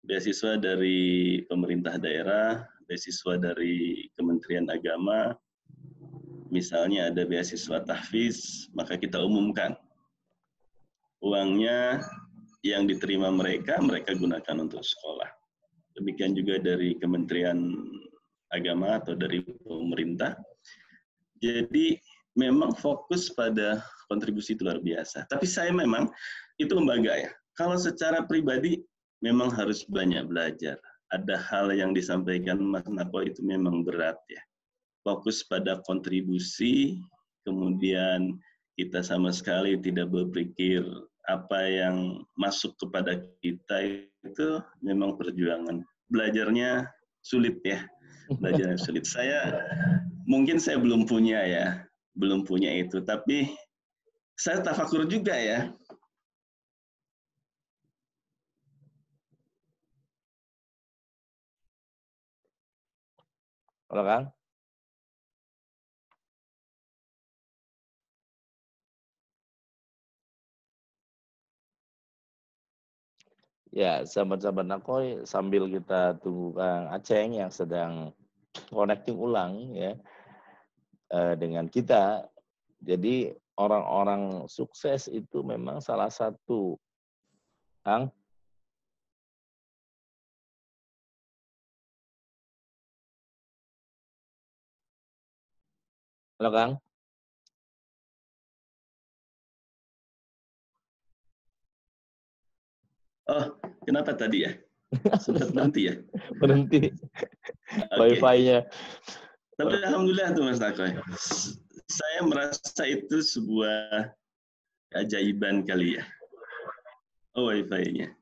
Beasiswa dari pemerintah daerah, beasiswa dari Kementerian Agama. Misalnya ada beasiswa tahfiz, maka kita umumkan. Uangnya yang diterima mereka gunakan untuk sekolah. Demikian juga dari Kementerian Agama atau dari pemerintah. Jadi memang fokus pada kontribusi itu luar biasa. Tapi saya memang, itu lembaga ya. Kalau secara pribadi memang harus banyak belajar. Ada hal yang disampaikan Mas Nako itu memang berat ya. Fokus pada kontribusi, kemudian kita sama sekali tidak berpikir apa yang masuk kepada kita itu memang perjuangan. Belajarnya sulit ya. Belajarnya sulit. Mungkin saya belum punya ya. Belum punya itu. Tapi saya tafakur juga ya.
Halo Kang? Ya, sahabat-sahabat Nakoy, sambil kita tunggu Kang Aceng yang sedang connecting ulang ya dengan kita. Jadi orang-orang sukses itu memang salah satu, Kang. Halo Kang.
Oh, kenapa tadi ya? Sempat berhenti ya?
Berhenti
Oke.
wifi-nya.
Tapi alhamdulillah tuh Mas Nakoy. Saya merasa itu sebuah keajaiban kali ya. Oh, wifi-nya.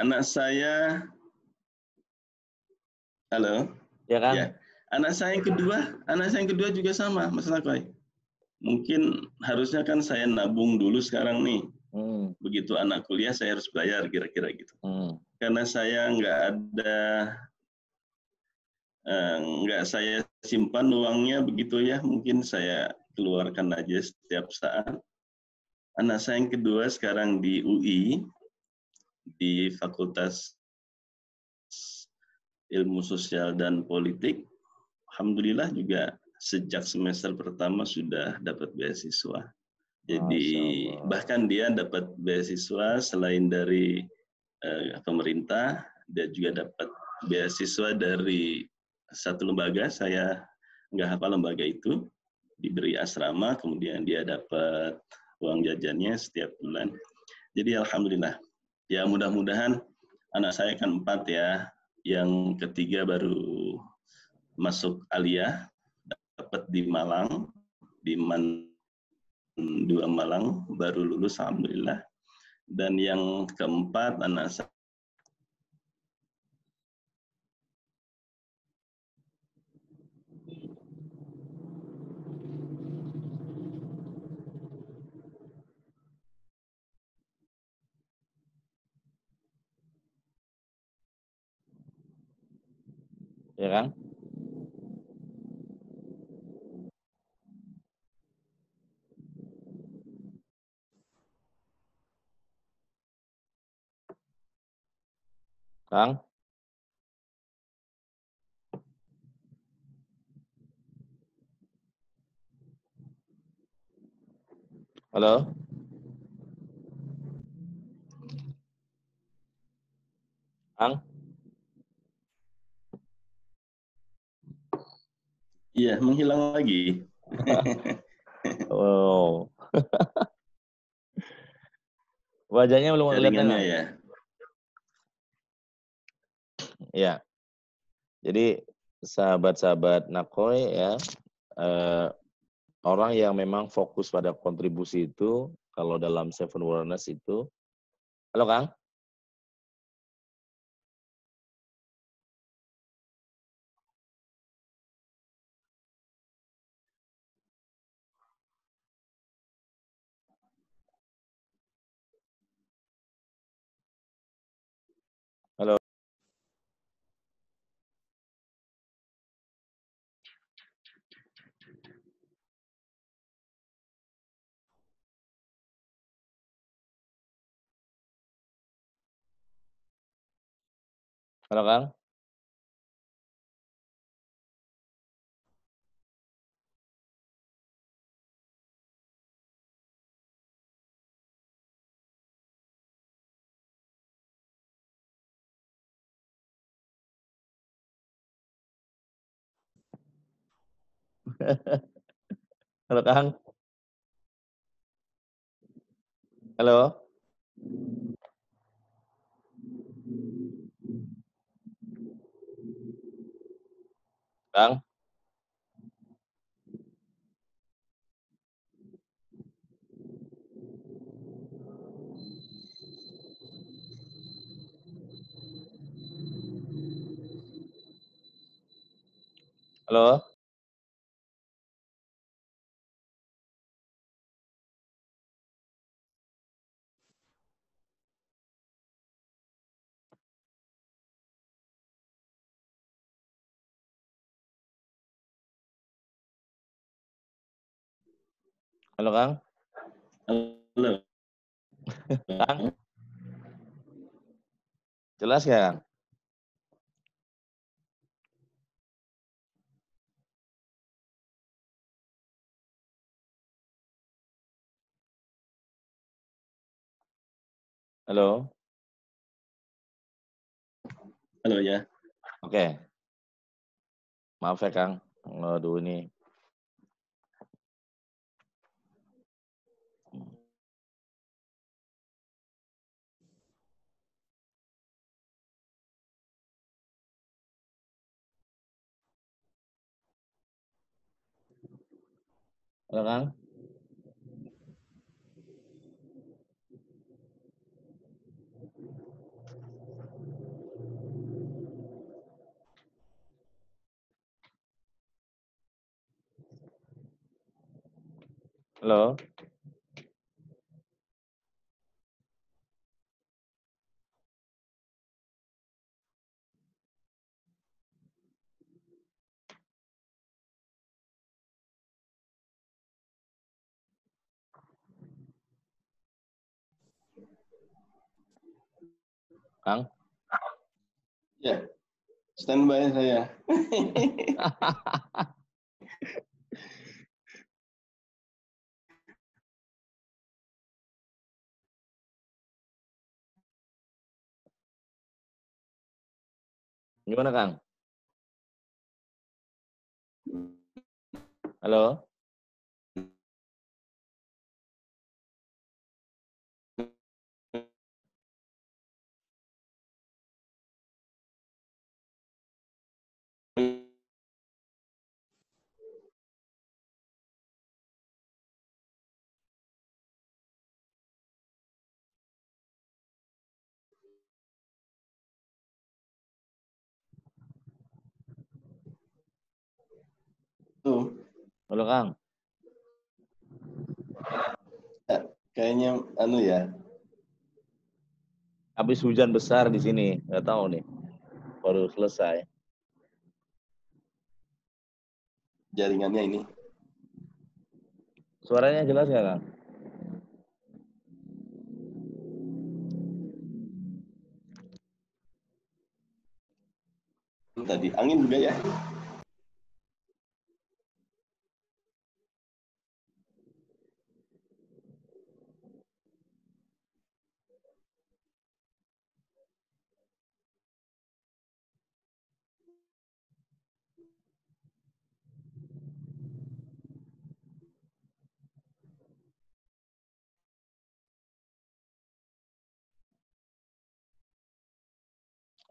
Anak saya, halo.
Ya Kang.
Ya, anak saya yang kedua juga sama, Mas Nakoy. Mungkin harusnya kan saya nabung dulu sekarang nih. Begitu anak kuliah saya harus bayar kira-kira gitu. Karena saya nggak saya simpan uangnya begitu ya, mungkin saya keluarkan aja setiap saat. Anak saya yang kedua sekarang di UI, di Fakultas Ilmu Sosial dan Politik. Alhamdulillah juga sejak semester pertama sudah dapat beasiswa. Jadi bahkan dia dapat beasiswa selain dari pemerintah, dia juga dapat beasiswa dari satu lembaga, saya nggak hafal lembaga itu, diberi asrama, kemudian dia dapat uang jajannya setiap bulan. Jadi alhamdulillah. Ya mudah-mudahan anak saya kan 4 ya, yang ketiga baru masuk aliyah, dapat di Malang, di Man 2 Malang, baru lulus alhamdulillah. Dan yang keempat anak saya
Ya Kang. Kang. Halo. Kang.
iya menghilang lagi.
Oh. Wajahnya belum kelihatan
Jaringannya
Kang.
ya.
Ya. Jadi sahabat-sahabat Nakoy ya, orang yang memang fokus pada kontribusi itu, kalau dalam Seven Wellness itu, halo Kang? Halo. Halo Kang? Halo Kang? Halo? Kang? Halo? Halo, Kang?
Halo.
Kang? Jelas nggak, Kang? Halo?
Halo ya.
Oke. Maaf ya, Kang. Waduh, ini. Halo, Kang? Halo? Kang?
Ya, standby saya.
Gimana, Kang? Halo?
Tuh,
Halo, Kang?
kayaknya anu ya.
Habis hujan besar di sini. Nggak tahu nih. Baru selesai.
Jaringannya ini.
Suaranya jelas nggak, Kang?
Tadi angin juga ya.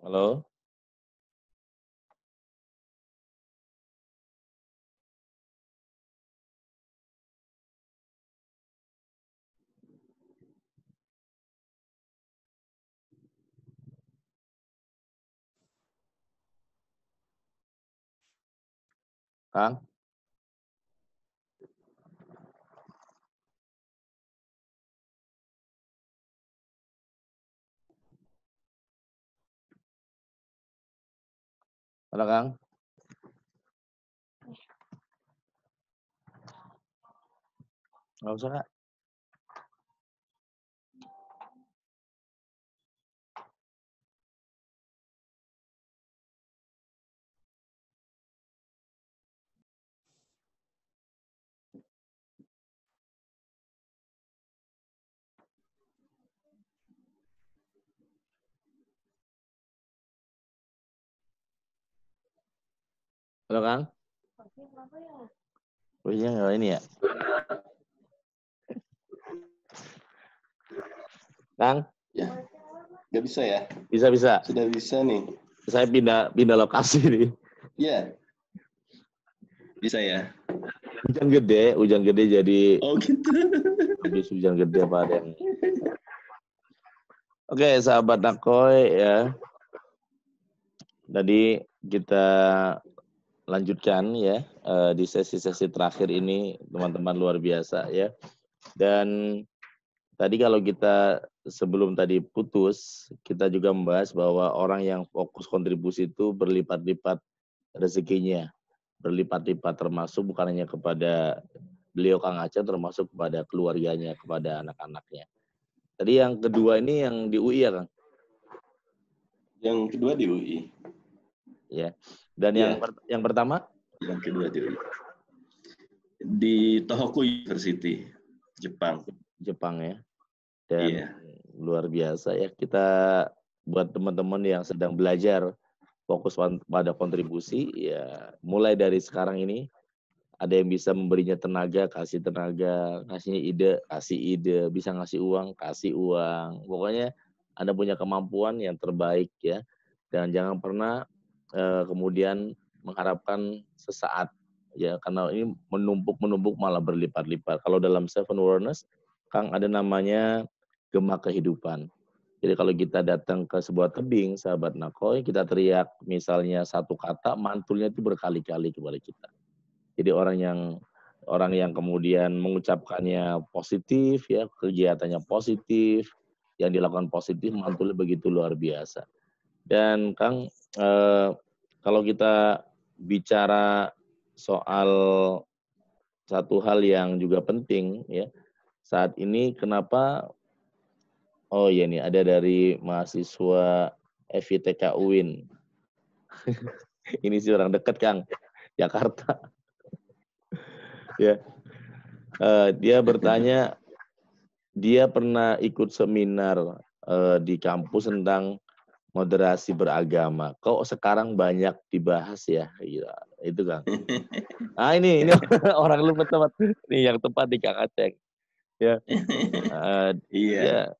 Halo? Kang? Halo, Kang? Nggak usah, Kak. Halo, Kang? Oh iya, nggak ini ya? Kang?
Ya, nggak bisa ya.
Bisa, bisa.
Sudah bisa nih.
Saya pindah lokasi nih.
Ya, bisa ya.
Hujan gede jadi
Oh gitu.
habis hujan gede apa ada yang. Oke, sahabat Nakoy ya. Tadi kita lanjutkan ya di sesi-sesi terakhir ini, teman-teman luar biasa ya. Dan tadi kalau kita sebelum tadi putus, kita juga membahas bahwa orang yang fokus kontribusi itu berlipat-lipat rezekinya, berlipat-lipat, termasuk bukan hanya kepada beliau Kang Aceh, termasuk kepada keluarganya, kepada anak-anaknya. Tadi yang kedua ini yang di UI ya Kang?
Yang kedua di UI.
Ya. Dan
Ya.
yang pertama?
Yang kedua di UI. Di Tohoku University, Jepang.
Jepang ya. Dan
Iya.
luar biasa ya, kita buat teman-teman yang sedang belajar fokus pada kontribusi, ya mulai dari sekarang ini ada yang bisa memberinya tenaga, kasihnya ide, kasih ide, bisa ngasih uang, kasih uang. Pokoknya Anda punya kemampuan yang terbaik ya. Dan jangan pernah kemudian mengharapkan sesaat ya, karena ini menumpuk malah berlipat-lipat. Kalau dalam Seven Awareness, Kang, ada namanya gema kehidupan. Jadi kalau kita datang ke sebuah tebing, sahabat Nakoy, kita teriak misalnya satu kata, mantulnya itu berkali-kali kepada kita. Jadi orang yang kemudian mengucapkannya positif ya, kegiatannya positif, yang dilakukan positif, mantulnya begitu luar biasa. Dan Kang, kalau kita bicara soal satu hal yang juga penting ya, saat ini kenapa, oh iya nih ada dari mahasiswa FITK UIN. Ini sih orang dekat Kang, Jakarta. Ya, dia bertanya, dia pernah ikut seminar di kampus tentang moderasi beragama. Kok sekarang banyak dibahas ya? Gila, itu Kang. Ah ini orang lu tepat nih yang tepat di Kang Aceh. Ya,
Iya.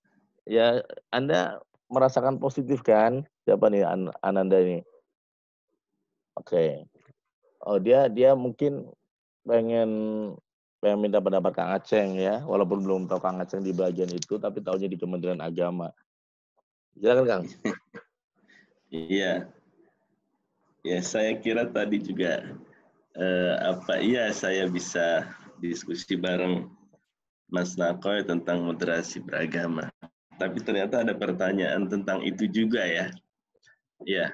ya Anda merasakan positif kan? Siapa nih Ananda ini? Oke. Oh dia mungkin pengen minta pendapat Kang Aceh ya, walaupun belum tahu Kang Aceh di bagian itu, tapi tahunya di Kementerian Agama. Silakan Kang.
Iya. Ya, saya kira tadi juga saya bisa diskusi bareng Mas Nakoy tentang moderasi beragama. Tapi ternyata ada pertanyaan tentang itu juga ya. Ya,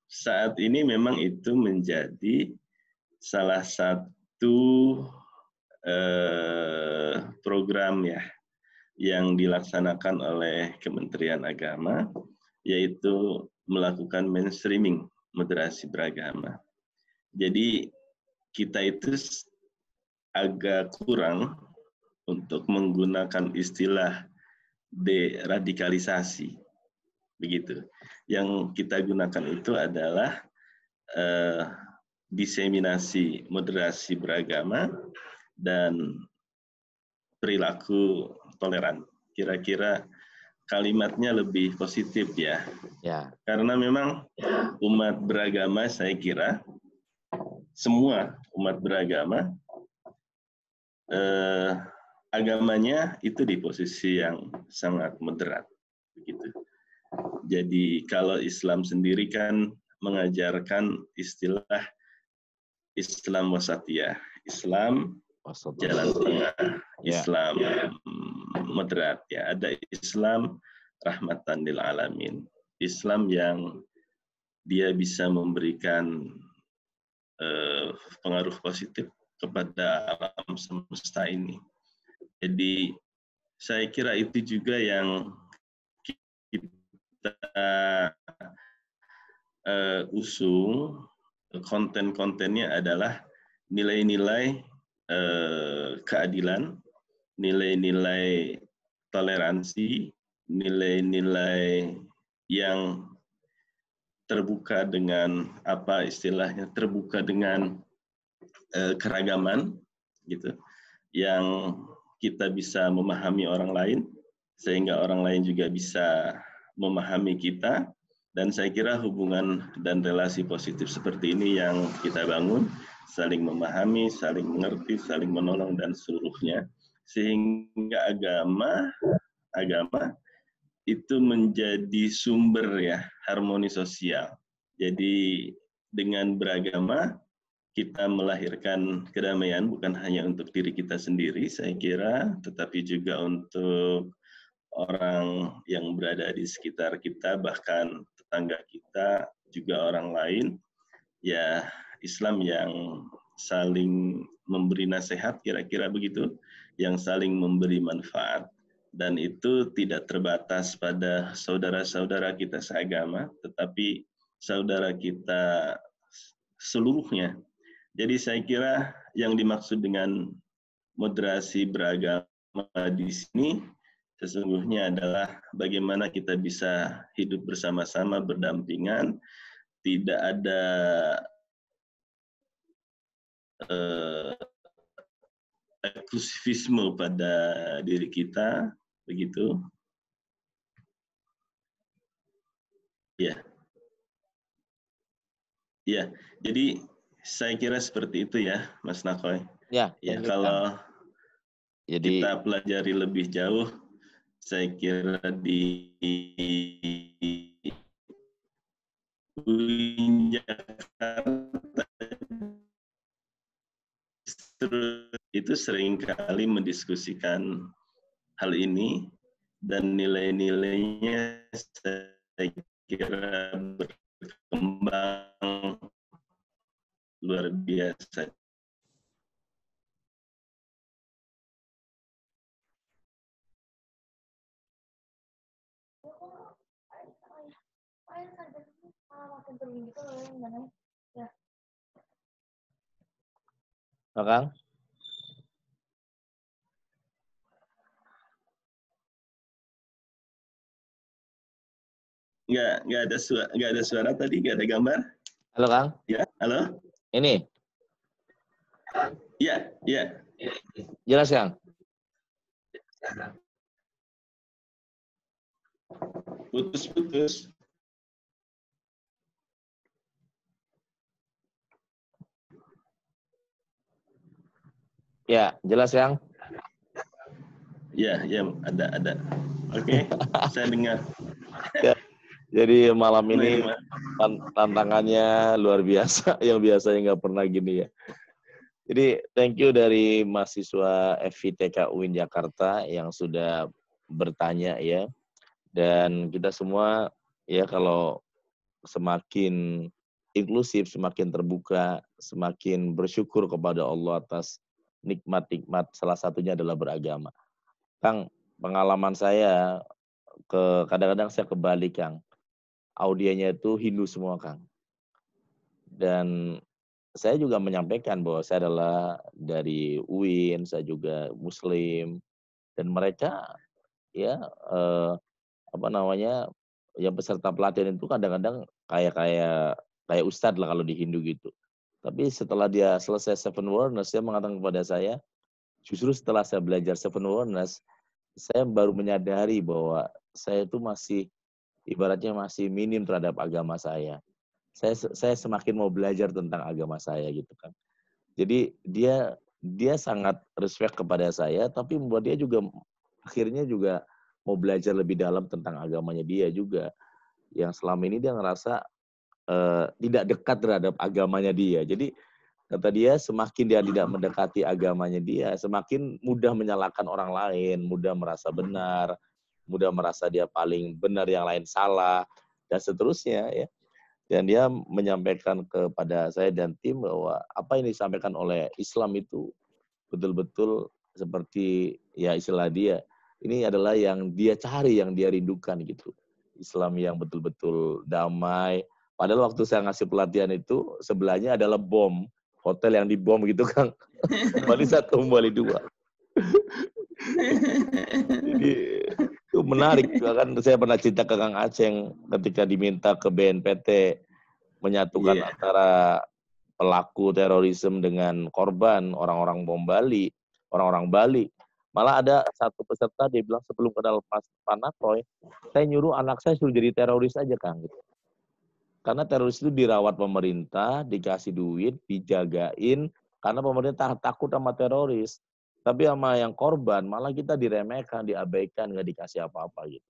saat ini memang itu menjadi salah satu program ya yang dilaksanakan oleh Kementerian Agama, yaitu melakukan mainstreaming moderasi beragama. Jadi kita itu agak kurang untuk menggunakan istilah deradikalisasi, begitu. Yang kita gunakan itu adalah diseminasi moderasi beragama dan perilaku toleran. Kira-kira kalimatnya lebih positif ya.
Ya.
Karena memang umat beragama, saya kira semua umat beragama agamanya itu di posisi yang sangat moderat, begitu. Jadi kalau Islam sendiri kan mengajarkan istilah Islam wasatiyah, Islam jalan tengah, Islam moderat ya. Ada Islam rahmatan lil alamin, Islam yang dia bisa memberikan pengaruh positif kepada alam semesta ini. Jadi saya kira itu juga yang kita usung, konten-kontennya adalah nilai-nilai keadilan, nilai-nilai toleransi, nilai-nilai yang terbuka dengan apa istilahnya, terbuka dengan keragaman gitu, yang kita bisa memahami orang lain sehingga orang lain juga bisa memahami kita. Dan saya kira hubungan dan relasi positif seperti ini yang kita bangun, saling memahami, saling mengerti, saling menolong dan seluruhnya, sehingga agama itu menjadi sumber ya harmoni sosial. Jadi dengan beragama kita melahirkan kedamaian bukan hanya untuk diri kita sendiri, saya kira, tetapi juga untuk orang yang berada di sekitar kita, bahkan tetangga kita, juga orang lain. Ya, Islam yang saling memberi nasihat, kira-kira begitu, yang saling memberi manfaat. Dan itu tidak terbatas pada saudara-saudara kita seagama, tetapi saudara kita seluruhnya. Jadi saya kira yang dimaksud dengan moderasi beragama di sini sesungguhnya adalah bagaimana kita bisa hidup bersama-sama berdampingan, tidak ada eksklusivisme pada diri kita, begitu. Ya, ya. Jadi saya kira seperti itu ya, Mas Nakoy.
Ya,
ya kalau kita pelajari lebih jauh, saya kira di Jakarta itu seringkali mendiskusikan hal ini dan nilai-nilainya saya kira berkembang luar biasa.
Kang?
Nggak ada suara tadi, nggak ada gambar.
Halo Kang?
Ya, halo.
Ini?
Ya, ya.
Jelas Kang?
Putus-putus.
Ya, jelas Kang?
Ya, ada. Oke, saya dengar.
Ya, jadi malam ini tantangannya luar biasa, yang biasanya nggak pernah gini ya. Jadi thank you dari mahasiswa FITK UIN Jakarta yang sudah bertanya ya. Dan kita semua ya kalau semakin inklusif, semakin terbuka, semakin bersyukur kepada Allah atas nikmat-nikmat, salah satunya adalah beragama. Kang, pengalaman saya kadang-kadang saya kebalik Kang. Audiennya itu Hindu semua Kang. Dan saya juga menyampaikan bahwa saya adalah dari UIN, saya juga Muslim, dan mereka ya yang peserta pelatihan itu kadang-kadang kayak ustadz lah kalau di Hindu gitu. Tapi setelah dia selesai Seven Wonders, dia mengatakan kepada saya, justru setelah saya belajar Seven Wonders, saya baru menyadari bahwa saya itu masih ibaratnya masih minim terhadap agama saya. Saya semakin mau belajar tentang agama saya gitu kan. Jadi dia sangat respect kepada saya, tapi membuat dia juga akhirnya juga mau belajar lebih dalam tentang agamanya dia juga. Yang selama ini dia ngerasa tidak dekat terhadap agamanya dia. Jadi kata dia semakin dia tidak mendekati agamanya dia, semakin mudah menyalahkan orang lain, mudah merasa benar, mudah merasa dia paling benar, yang lain salah, dan seterusnya ya. Dan dia menyampaikan kepada saya dan tim bahwa apa yang disampaikan oleh Islam itu betul-betul seperti ya istilah dia, ini adalah yang dia cari, yang dia rindukan gitu. Islam yang betul-betul damai. Padahal waktu saya ngasih pelatihan itu, sebelahnya adalah bom. Hotel yang dibom gitu Kang. Bali 1, Bali 2. Jadi itu menarik. Kan saya pernah cerita ke Kang Aceng ketika diminta ke BNPT menyatukan antara pelaku terorisme dengan korban orang-orang bom Bali, orang-orang Bali. Malah ada satu peserta dia bilang sebelum kenal Pak Nakoy, saya nyuruh anak saya suruh jadi teroris aja Kang. Gitu. Karena teroris itu dirawat pemerintah, dikasih duit, dijagain, karena pemerintah takut sama teroris. Tapi sama yang korban malah kita diremehkan, diabaikan, nggak dikasih apa-apa gitu.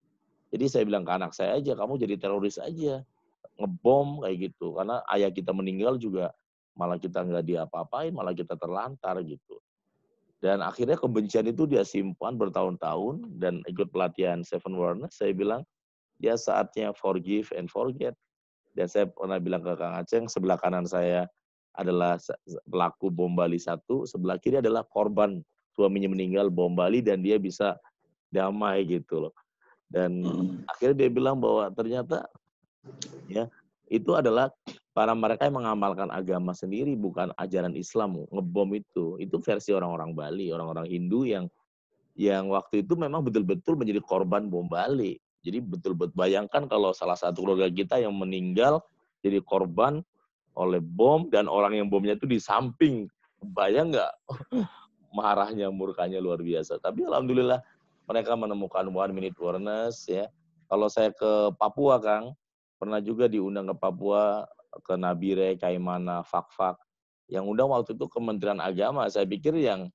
Jadi saya bilang ke anak saya aja, kamu jadi teroris aja. ngebom kayak gitu. Karena ayah kita meninggal juga malah kita nggak diapa-apain, malah kita terlantar gitu. Dan akhirnya kebencian itu dia simpan bertahun-tahun dan ikut pelatihan Seven Awareness, saya bilang, ya saatnya forgive and forget. Dan saya pernah bilang ke Kang Aceh, sebelah kanan saya adalah pelaku bom Bali 1, sebelah kiri adalah korban suaminya meninggal bom Bali dan dia bisa damai gitu loh. Dan akhirnya dia bilang bahwa ternyata ya itu adalah para mereka yang mengamalkan agama sendiri, bukan ajaran Islam. Ngebom itu versi orang-orang Bali, orang-orang Hindu yang waktu itu memang betul-betul menjadi korban bom Bali. Jadi betul-betul bayangkan kalau salah satu keluarga kita yang meninggal jadi korban oleh bom dan orang yang bomnya itu di samping. Bayang nggak marahnya, murkanya luar biasa. Tapi alhamdulillah mereka menemukan 1 minute awareness ya. Kalau saya ke Papua, Kang, pernah juga diundang ke Papua, ke Nabire, Kaimana, Fak-Fak. Yang undang waktu itu Kementerian Agama. Saya pikir yang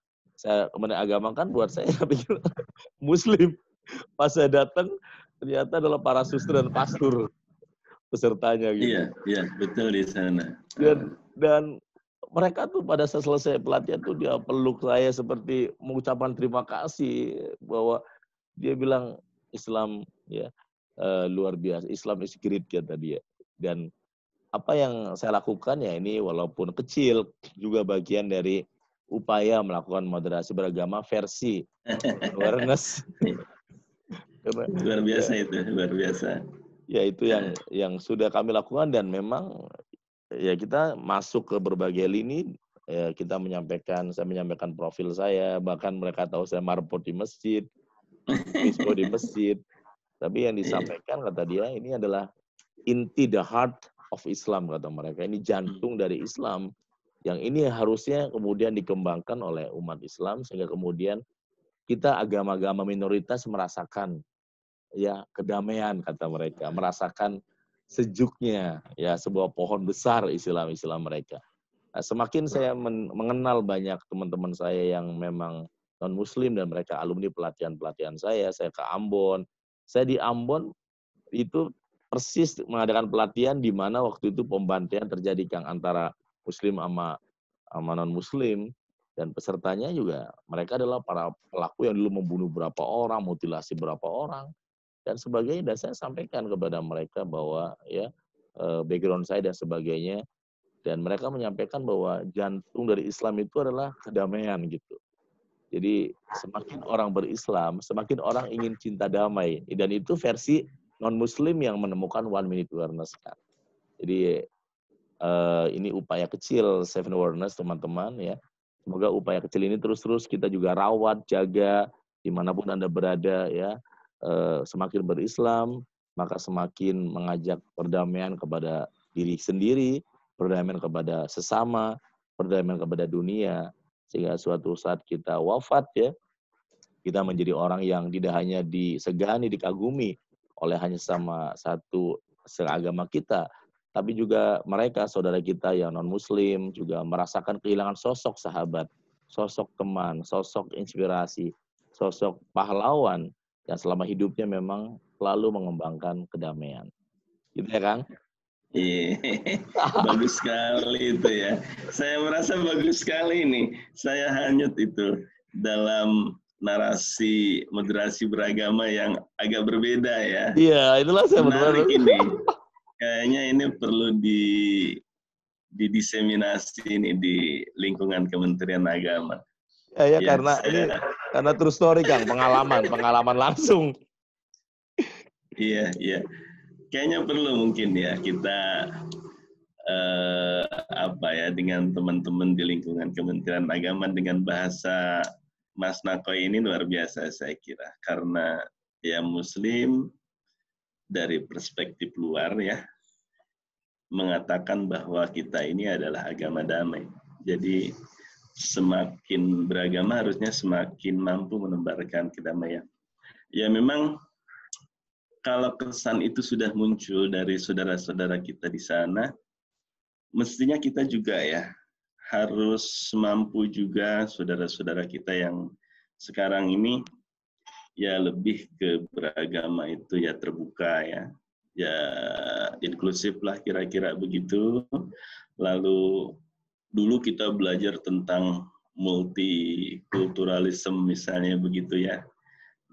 Kementerian Agama kan buat saya pikir Muslim. Pas saya datang ternyata adalah para suster dan pastor pesertanya gitu.
Iya, betul di sana.
Dan mereka tuh pada saat selesai pelatihan tuh dia peluk saya seperti mengucapkan terima kasih, bahwa dia bilang Islam ya luar biasa, Islam is great kata dia. Dan apa yang saya lakukan ya ini walaupun kecil juga bagian dari upaya melakukan moderasi beragama versi awareness.
Luar biasa itu, luar biasa.
Ya itu yang sudah kami lakukan dan memang ya kita masuk ke berbagai lini, ya saya menyampaikan profil saya, bahkan mereka tahu saya marbot di masjid, misbo di masjid. Tapi yang disampaikan kata dia ini adalah inti, the heart of Islam kata mereka. Ini jantung dari Islam yang ini harusnya kemudian dikembangkan oleh umat Islam sehingga kemudian kita agama-agama minoritas merasakan ya kedamaian kata mereka, merasakan sejuknya ya sebuah pohon besar istilah mereka. Nah, semakin saya mengenal banyak teman-teman saya yang memang non Muslim dan mereka alumni pelatihan saya ke Ambon. Saya di Ambon itu persis mengadakan pelatihan di mana waktu itu pembantaian terjadi Kang antara Muslim sama non Muslim dan pesertanya juga mereka adalah para pelaku yang dulu membunuh berapa orang, mutilasi berapa orang dan sebagainya. Dan saya sampaikan kepada mereka bahwa ya background saya dan sebagainya, dan mereka menyampaikan bahwa jantung dari Islam itu adalah kedamaian gitu. Jadi semakin orang berislam, semakin orang ingin cinta damai, dan itu versi non Muslim yang menemukan 1 minute awareness kan. Jadi ini upaya kecil Seven Awareness teman-teman ya. Semoga upaya kecil ini terus kita juga rawat, jaga dimanapun Anda berada ya. Semakin berislam, maka semakin mengajak perdamaian kepada diri sendiri, perdamaian kepada sesama, perdamaian kepada dunia, sehingga suatu saat kita wafat ya, kita menjadi orang yang tidak hanya disegani, dikagumi oleh hanya sama satu seagama kita, tapi juga mereka, saudara kita yang non-Muslim, juga merasakan kehilangan sosok sahabat, sosok teman, sosok inspirasi, sosok pahlawan yang selama hidupnya memang selalu mengembangkan kedamaian. Gitu ya, Kang?
Iya, bagus sekali itu ya. Saya merasa bagus sekali ini. Saya hanyut itu dalam narasi moderasi beragama yang agak berbeda ya.
Iya, itulah saya
menarik ini. Kayaknya ini perlu didiseminasi ini di lingkungan Kementerian Agama.
Ya, karena true story Kang, pengalaman langsung.
Iya. Kayaknya perlu mungkin ya kita dengan teman-teman di lingkungan Kementerian Agama dengan bahasa Mas Nakoy ini luar biasa saya kira, karena ya Muslim dari perspektif luar ya mengatakan bahwa kita ini adalah agama damai. Jadi semakin beragama harusnya semakin mampu menebarkan kedamaian. Ya memang kalau kesan itu sudah muncul dari saudara-saudara kita di sana, mestinya kita juga ya harus mampu juga saudara-saudara kita yang sekarang ini ya lebih ke beragama itu ya terbuka ya. ya inklusif lah kira-kira begitu. Lalu dulu kita belajar tentang multikulturalisme misalnya begitu ya,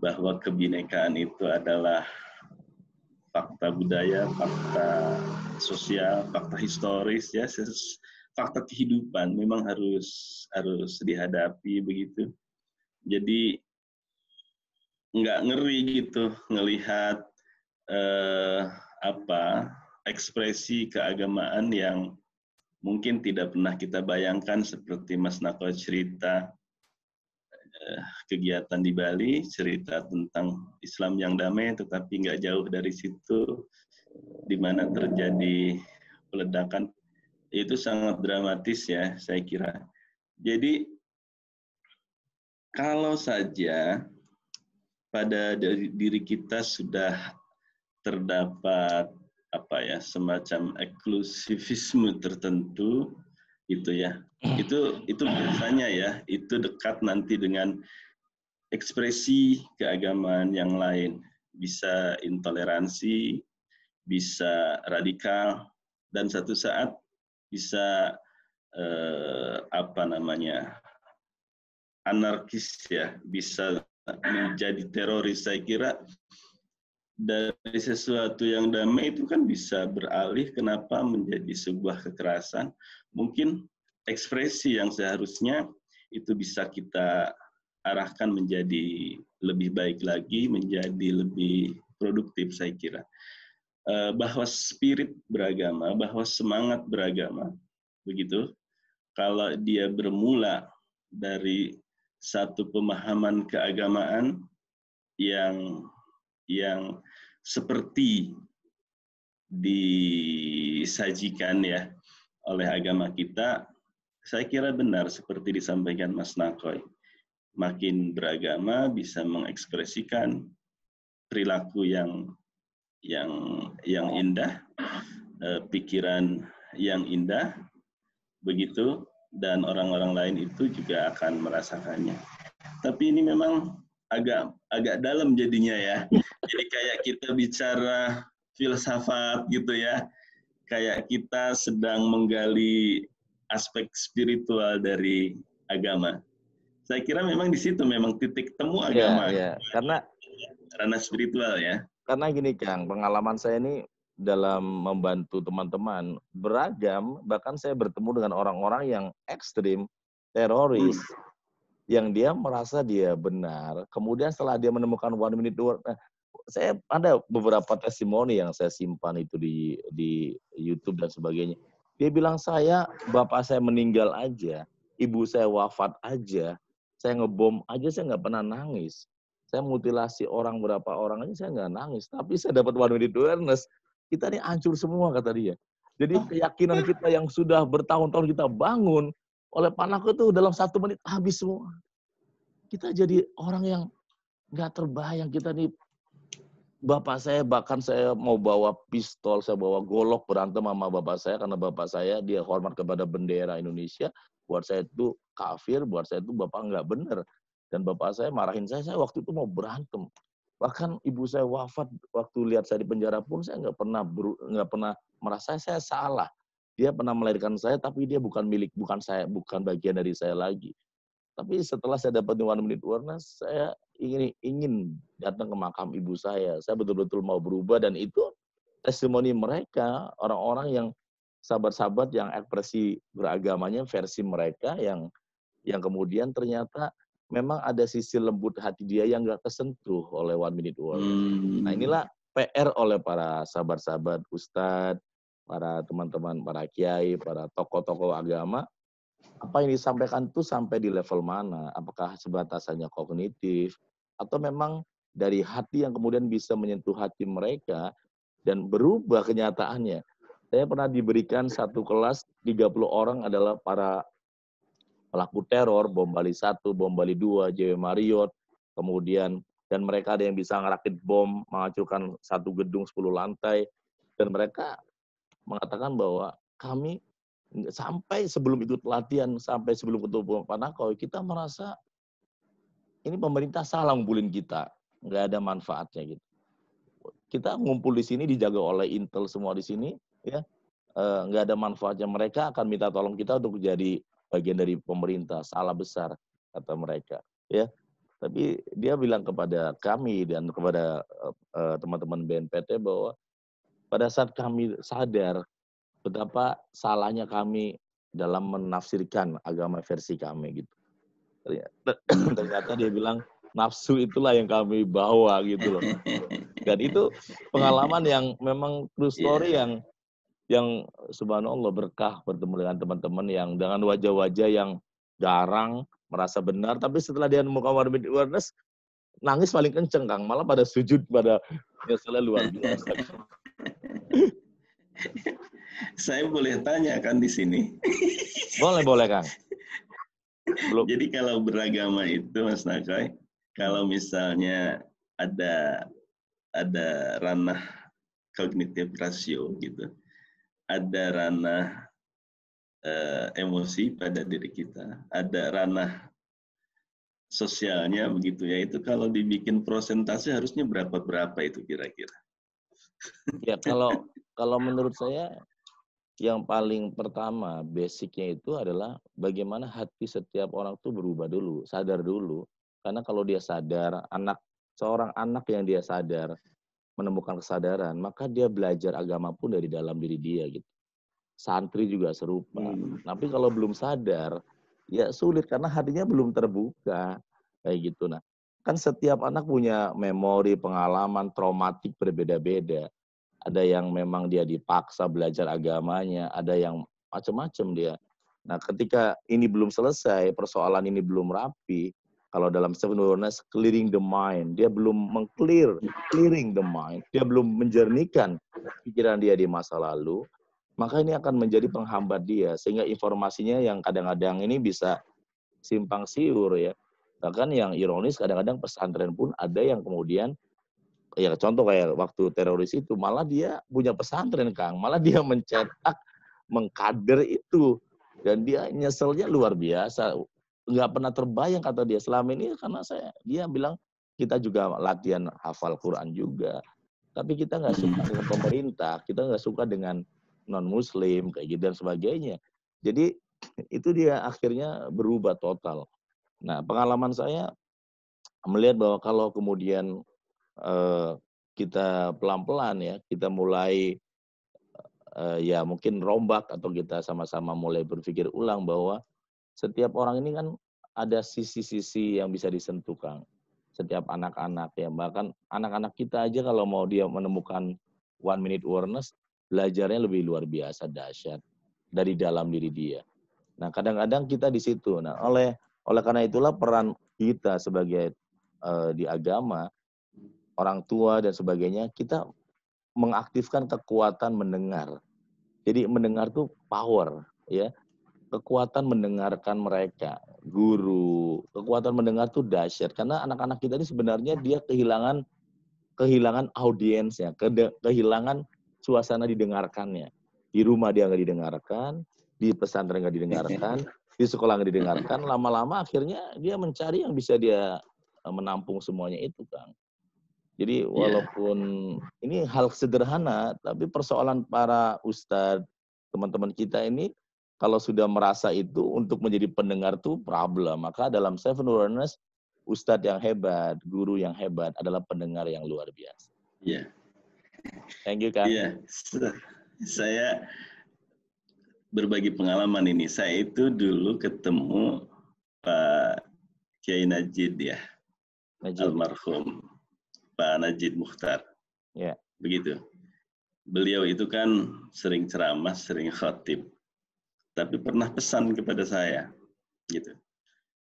bahwa kebinekaan itu adalah fakta budaya, fakta sosial, fakta historis ya, fakta kehidupan memang harus dihadapi begitu. Jadi nggak ngeri gitu ngelihat ekspresi keagamaan yang mungkin tidak pernah kita bayangkan, seperti Mas Nako cerita kegiatan di Bali, cerita tentang Islam yang damai, tetapi nggak jauh dari situ di mana terjadi peledakan. Itu sangat dramatis ya, saya kira. Jadi kalau saja pada diri kita sudah terdapat semacam eksklusivisme tertentu gitu ya, itu biasanya ya, itu dekat nanti dengan ekspresi keagamaan yang lain, bisa intoleransi, bisa radikal, dan satu saat bisa anarkis ya, bisa menjadi teroris. Saya kira dari sesuatu yang damai itu kan bisa beralih kenapa menjadi sebuah kekerasan. Mungkin ekspresi yang seharusnya itu bisa kita arahkan menjadi lebih baik lagi, menjadi lebih produktif, saya kira. Bahwa spirit beragama, bahwa semangat beragama, begitu, kalau dia bermula dari satu pemahaman keagamaan yang seperti disajikan ya oleh agama kita, saya kira benar seperti disampaikan Mas Nakoy. Makin beragama bisa mengekspresikan perilaku yang indah, pikiran yang indah, begitu, dan orang-orang lain itu juga akan merasakannya. Tapi ini memang agak dalam jadinya ya. Jadi kayak kita bicara filsafat gitu ya. Kayak kita sedang menggali aspek spiritual dari agama. Saya kira memang di situ memang titik temu agama.
Ya, karena
ranah spiritual ya.
Karena gini Kang, pengalaman saya ini dalam membantu teman-teman beragam, bahkan saya bertemu dengan orang-orang yang ekstrim, teroris, yang dia merasa dia benar. Kemudian setelah dia menemukan 1 minute word, saya ada beberapa testimoni yang saya simpan itu di YouTube dan sebagainya. Dia bilang, bapak saya meninggal aja, ibu saya wafat aja, saya ngebom aja saya nggak pernah nangis. Saya mutilasi orang berapa orang aja saya nggak nangis. Tapi saya dapat 1 minute awareness, kita ini hancur semua kata dia. Jadi keyakinan kita yang sudah bertahun-tahun kita bangun, oleh Panako itu dalam 1 menit habis semua. Kita jadi orang yang nggak terbayang. Kita nih, bapak saya bahkan saya mau bawa pistol, saya bawa golok berantem sama bapak saya, karena bapak saya dia hormat kepada bendera Indonesia. Buat saya itu kafir, buat saya itu bapak nggak benar. Dan bapak saya marahin saya waktu itu mau berantem. Bahkan ibu saya wafat waktu lihat saya di penjara pun saya nggak pernah merasa saya salah. Dia pernah melahirkan saya, tapi dia bukan bagian dari saya lagi. Tapi setelah saya dapat 1 minute awareness, saya ingin datang ke makam ibu saya. Saya betul-betul mau berubah, dan itu testimoni mereka, orang-orang yang sahabat-sahabat yang ekspresi beragamanya versi mereka yang kemudian ternyata memang ada sisi lembut hati dia yang nggak tersentuh oleh 1 minute awareness. Nah inilah PR oleh para sahabat-sahabat ustadz, para teman-teman, para kiai, para tokoh-tokoh agama. Apa yang disampaikan itu sampai di level mana? Apakah sebatas hanya kognitif, atau memang dari hati yang kemudian bisa menyentuh hati mereka dan berubah kenyataannya. Saya pernah diberikan satu kelas, 30 orang adalah para pelaku teror, bom Bali 1, bom Bali 2, JW Marriott, kemudian dan mereka ada yang bisa ngerakit bom, menghancurkan satu gedung 10 lantai, dan mereka mengatakan bahwa kami sampai sebelum ikut pelatihan, sampai sebelum ketemu Panako, kita merasa ini pemerintah salah ngumpulin kita, nggak ada manfaatnya gitu. kita ngumpul di sini dijaga oleh Intel semua di sini, ya nggak ada manfaatnya. Mereka akan minta tolong kita untuk jadi bagian dari pemerintah. Salah besar kata mereka, ya. Tapi dia bilang kepada kami dan kepada teman-teman BNPT bahwa pada saat kami sadar betapa salahnya kami dalam menafsirkan agama versi kami gitu. Ternyata dia bilang nafsu itulah yang kami bawa gitu loh. Dan itu pengalaman yang memang true story yang subhanallah berkah bertemu dengan teman-teman yang dengan wajah-wajah yang garang, merasa benar, tapi setelah dia menemukan one minute awareness, nangis paling kenceng, Kang. Malah pada sujud, pada nyeselnya luar biasa.
Saya boleh tanya kan di sini?
Boleh, Kang. Belum.
Jadi kalau beragama itu, Mas Nakoy, kalau misalnya ada ranah kognitif rasio gitu, ada ranah emosi pada diri kita, ada ranah sosialnya begitu ya. Itu kalau dibikin prosentase harusnya berapa itu kira-kira?
Ya kalau menurut saya yang paling pertama basicnya itu adalah bagaimana hati setiap orang tuh berubah dulu, sadar dulu. Karena kalau dia sadar, seorang anak yang dia sadar menemukan kesadaran, maka dia belajar agama pun dari dalam diri dia gitu. Santri juga serupa. Tapi kalau belum sadar, ya sulit karena hatinya belum terbuka kayak gitu. Nah, kan setiap anak punya memori, pengalaman traumatik berbeda-beda. Ada yang memang dia dipaksa belajar agamanya, ada yang macam-macam dia. Nah, ketika ini belum selesai, persoalan ini belum rapi, kalau dalam seven awareness, clearing the mind, dia belum clearing the mind, dia belum menjernihkan pikiran dia di masa lalu, maka ini akan menjadi penghambat dia, sehingga informasinya yang kadang-kadang ini bisa simpang siur ya. Bahkan yang ironis kadang-kadang pesantren pun ada yang kemudian ya contoh kayak waktu teroris itu malah dia punya pesantren, Kang, malah dia mencetak mengkader itu dan dia nyeselnya luar biasa, nggak pernah terbayang kata dia selama ini karena dia bilang kita juga latihan hafal Quran juga, tapi kita nggak suka dengan pemerintah, kita nggak suka dengan non Muslim kayak gitu dan sebagainya. Jadi itu dia akhirnya berubah total. Nah pengalaman saya melihat bahwa kalau kemudian kita pelan-pelan ya, kita mulai ya mungkin rombak atau kita sama-sama mulai berpikir ulang bahwa setiap orang ini kan ada sisi-sisi yang bisa disentuh, Kang. Setiap anak-anak ya, bahkan anak-anak kita aja kalau mau dia menemukan one minute awareness, belajarnya lebih luar biasa dahsyat dari dalam diri dia. Nah, kadang-kadang kita di situ. Nah, oleh karena itulah peran kita sebagai di agama, orang tua dan sebagainya, kita mengaktifkan kekuatan mendengar. Jadi mendengar tuh power, ya. Kekuatan mendengarkan mereka, guru, kekuatan mendengar tuh dahsyat karena anak-anak kita ini sebenarnya dia kehilangan audiensnya, kehilangan suasana didengarkannya. Di rumah dia nggak didengarkan, di pesantren nggak didengarkan, di sekolah nggak didengarkan, lama-lama akhirnya dia mencari yang bisa dia menampung semuanya itu, Kang. Jadi walaupun ini hal sederhana, tapi persoalan para ustadz, teman-teman kita ini, kalau sudah merasa itu untuk menjadi pendengar tuh problem. Maka dalam seven awareness, ustadz yang hebat, guru yang hebat adalah pendengar yang luar biasa.
Iya.
Thank you, Kang.
Iya, saya berbagi pengalaman ini. Saya itu dulu ketemu Pak Kiai Najid ya, almarhum Pak Najid Mukhtar.
Ya.
Begitu. Beliau itu kan sering ceramah, sering khatib. Tapi pernah pesan kepada saya, gitu.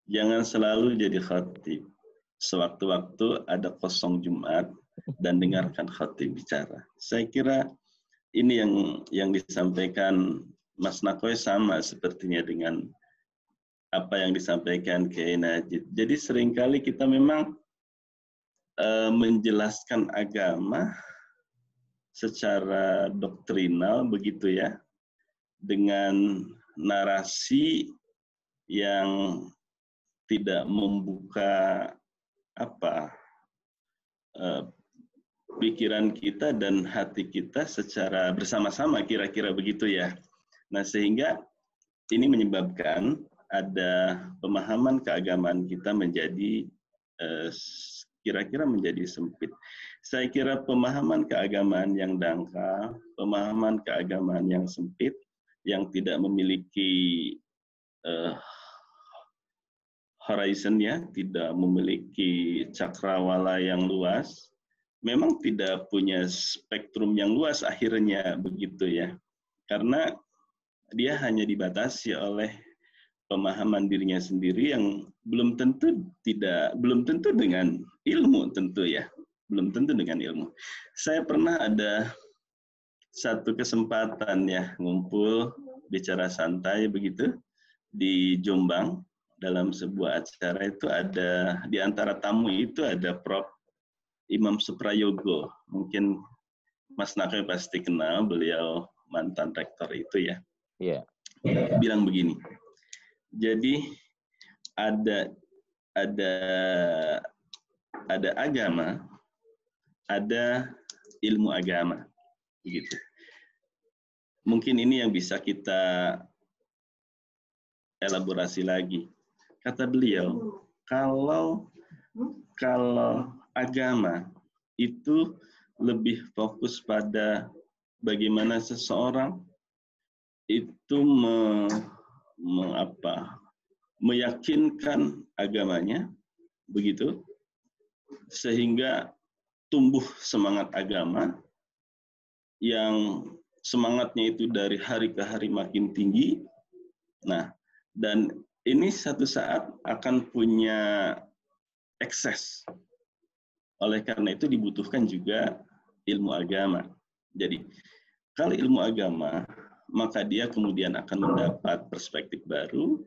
Jangan selalu jadi khatib. Sewaktu-waktu ada kosong Jumat dan dengarkan khatib bicara. Saya kira ini yang disampaikan Mas Nakoy sama sepertinya dengan apa yang disampaikan Kiai Najid. Jadi seringkali kita memang menjelaskan agama secara doktrinal begitu ya, dengan narasi yang tidak membuka pikiran kita dan hati kita secara bersama-sama, kira-kira begitu ya. Nah, sehingga ini menyebabkan ada pemahaman keagamaan kita menjadi kira-kira menjadi sempit. Saya kira pemahaman keagamaan yang dangkal, pemahaman keagamaan yang sempit, yang tidak memiliki horizon-nya, tidak memiliki cakrawala yang luas, memang tidak punya spektrum yang luas akhirnya begitu ya. Karena dia hanya dibatasi oleh pemahaman dirinya sendiri yang belum tentu dengan ilmu tentu ya, belum tentu dengan ilmu. Saya pernah ada satu kesempatan ya ngumpul bicara santai begitu di Jombang dalam sebuah acara, itu ada di antara tamu itu ada Prof. Imam Suprayogo, mungkin Mas Nakai pasti kenal, beliau mantan rektor itu ya.
Iya.
Bilang begini. Jadi ada agama, ada ilmu agama, begitu. Mungkin ini yang bisa kita elaborasi lagi. Kata beliau, kalau agama itu lebih fokus pada bagaimana seseorang itu meyakinkan agamanya, begitu, sehingga tumbuh semangat agama yang semangatnya itu dari hari ke hari makin tinggi. Nah, dan ini satu saat akan punya ekses. Oleh karena itu dibutuhkan juga ilmu agama. Jadi, kalau ilmu agama, maka dia kemudian akan mendapat perspektif baru,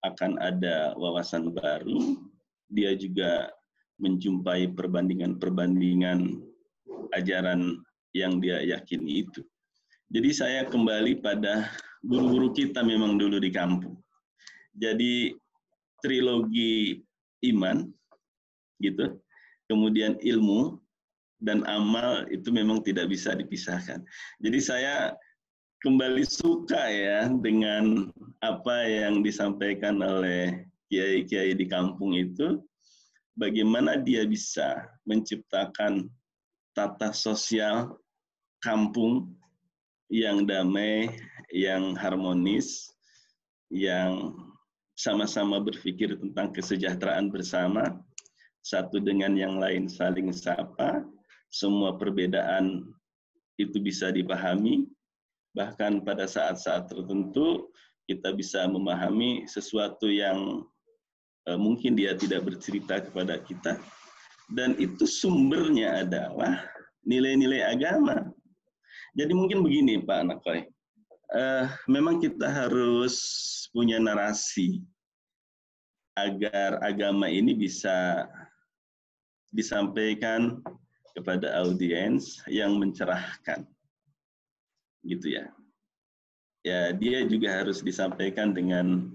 akan ada wawasan baru, dia juga menjumpai perbandingan-perbandingan ajaran yang dia yakini itu. Jadi saya kembali pada guru-guru kita memang dulu di kampung. Jadi trilogi iman, gitu, kemudian ilmu dan amal itu memang tidak bisa dipisahkan. Jadi saya kembali suka ya dengan apa yang disampaikan oleh kiai-kiai di kampung itu, bagaimana dia bisa menciptakan tata sosial kampung yang damai, yang harmonis, yang sama-sama berpikir tentang kesejahteraan bersama, satu dengan yang lain saling sapa, semua perbedaan itu bisa dipahami, bahkan pada saat-saat tertentu kita bisa memahami sesuatu yang mungkin dia tidak bercerita kepada kita, dan itu sumbernya adalah nilai-nilai agama. Jadi mungkin begini Pak Nakoy, memang kita harus punya narasi agar agama ini bisa disampaikan kepada audiens yang mencerahkan, gitu ya. Ya, dia juga harus disampaikan dengan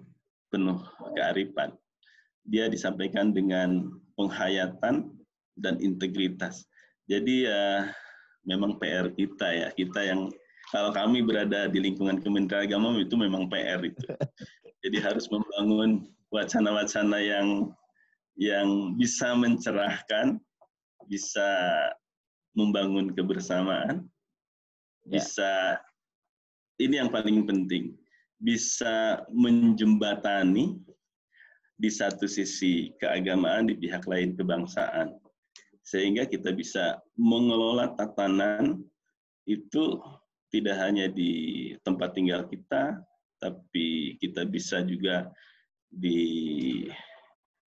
penuh kearifan. Dia disampaikan dengan penghayatan dan integritas. Jadi ya memang PR kita ya, kita yang kalau kami berada di lingkungan Kementerian Agama itu memang PR itu. Jadi harus membangun wacana-wacana yang bisa mencerahkan, bisa membangun kebersamaan, bisa, ini yang paling penting, bisa menjembatani di satu sisi keagamaan, di pihak lain kebangsaan. Sehingga kita bisa mengelola tatanan itu tidak hanya di tempat tinggal kita, tapi kita bisa juga di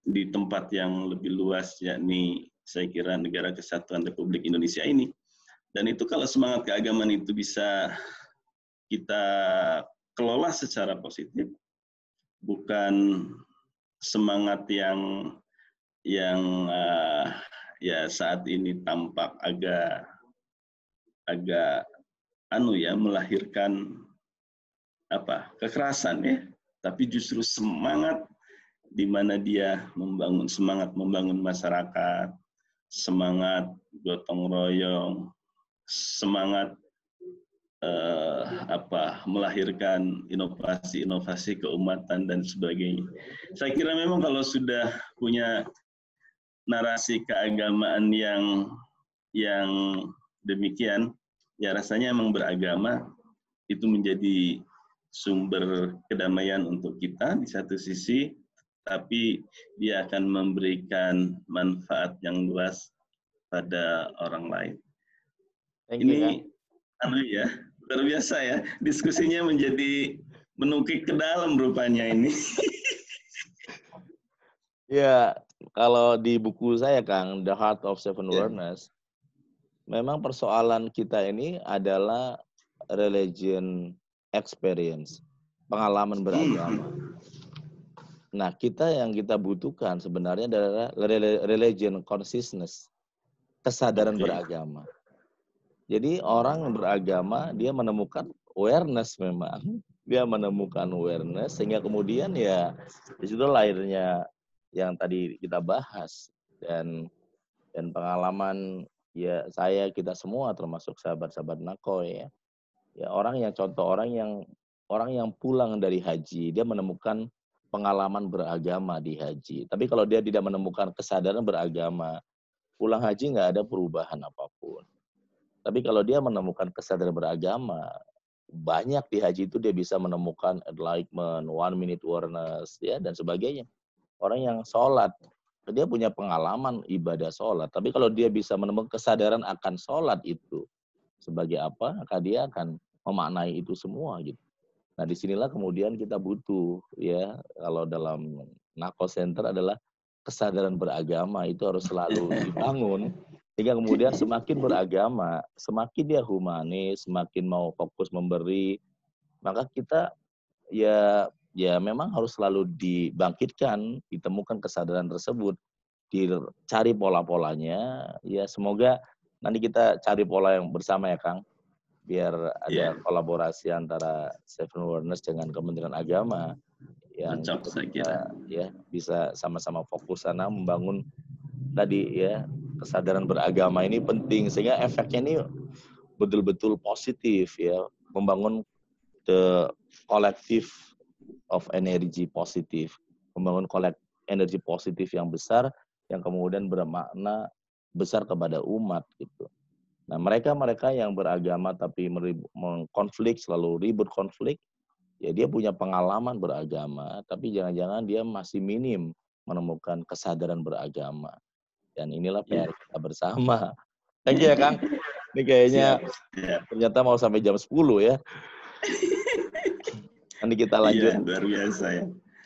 tempat yang lebih luas, yakni saya kira Negara Kesatuan Republik Indonesia ini. Dan itu kalau semangat keagamaan itu bisa kita kelola secara positif, bukan semangat yang ya saat ini tampak agak melahirkan kekerasan ya, tapi justru semangat di mana dia semangat membangun masyarakat, semangat gotong royong, semangat melahirkan inovasi-inovasi keumatan dan sebagainya. Saya kira memang kalau sudah punya narasi keagamaan yang demikian, ya rasanya emang beragama itu menjadi sumber kedamaian untuk kita di satu sisi, tapi dia akan memberikan manfaat yang luas pada orang lain. Ini ya, luar biasa ya, diskusinya menjadi menukik ke dalam rupanya ini.
Ya, kalau di buku saya, Kang, The Heart of Seven Wonders, memang persoalan kita ini adalah religion experience, pengalaman beragama. Nah, yang kita butuhkan sebenarnya adalah religion consciousness, kesadaran beragama. Jadi orang beragama, dia menemukan awareness memang. Dia menemukan awareness, sehingga kemudian ya disitu lahirnya yang tadi kita bahas. Dan pengalaman ya kita semua termasuk sahabat-sahabat Nakoy ya. Ya orang yang pulang dari haji, dia menemukan pengalaman beragama di haji. Tapi kalau dia tidak menemukan kesadaran beragama, pulang haji nggak ada perubahan apapun. Tapi kalau dia menemukan kesadaran beragama, banyak di haji itu dia bisa menemukan enlightenment, 1 minute awareness, ya dan sebagainya. Orang yang sholat, dia punya pengalaman ibadah sholat. Tapi kalau dia bisa menemukan kesadaran akan sholat itu sebagai apa, maka dia akan memaknai itu semua gitu. Nah disinilah kemudian kita butuh ya, kalau dalam Nako Center adalah kesadaran beragama itu harus selalu dibangun. Sehingga kemudian semakin beragama, semakin dia humanis, semakin mau fokus memberi, maka kita ya memang harus selalu dibangkitkan, ditemukan kesadaran tersebut, dicari pola-polanya, ya semoga nanti kita cari pola yang bersama ya Kang, biar ada kolaborasi antara Seven Wonders dengan Kementerian Agama yang kita bisa sama-sama fokus sana membangun tadi ya, kesadaran beragama ini penting sehingga efeknya ini betul-betul positif ya, membangun the collective of energy positif, membangun energi positif yang besar yang kemudian bermakna besar kepada umat gitu. Nah, mereka yang beragama tapi mengkonflik, selalu ribut konflik, ya dia punya pengalaman beragama, tapi jangan-jangan dia masih minim menemukan kesadaran beragama. Dan inilah PR kita bersama. Thank you ya Kang. Ini kayaknya ternyata mau sampai jam 10 ya. Nanti kita lanjut.
Iya, luar biasa ya.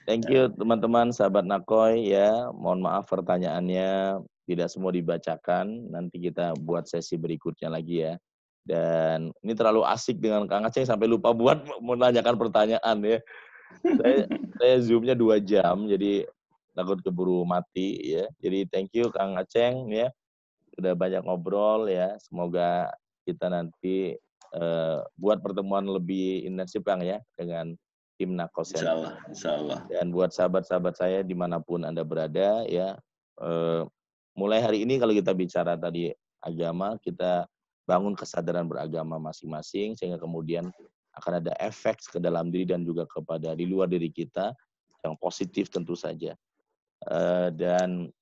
Thank you teman-teman sahabat Nakoy ya. Mohon maaf pertanyaannya tidak semua dibacakan. Nanti kita buat sesi berikutnya lagi ya. Dan ini terlalu asik dengan Kang Aceh sampai lupa buat menanyakan pertanyaan ya. Saya Zoom-nya 2 jam, jadi takut keburu mati ya. Jadi thank you Kang Aceh ya. Udah banyak ngobrol ya. Semoga kita nanti buat pertemuan lebih intensif Kang ya dengan tim Nako Center.
Insyaallah.
Dan buat sahabat-sahabat saya dimanapun Anda berada ya, mulai hari ini kalau kita bicara tadi agama, kita bangun kesadaran beragama masing-masing sehingga kemudian akan ada efek ke dalam diri dan juga kepada di luar diri kita yang positif tentu saja. Dan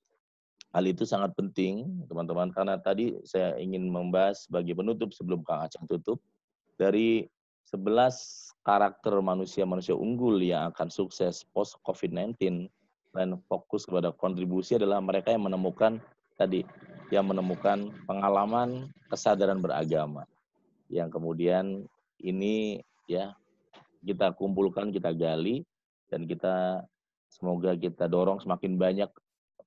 hal itu sangat penting teman-teman, karena tadi saya ingin membahas sebagai penutup sebelum Kang Aceh tutup, dari 11 karakter manusia unggul yang akan sukses post COVID-19 dan fokus kepada kontribusi adalah mereka yang menemukan pengalaman kesadaran beragama. Yang kemudian ini ya kita kumpulkan, kita gali, dan semoga kita dorong semakin banyak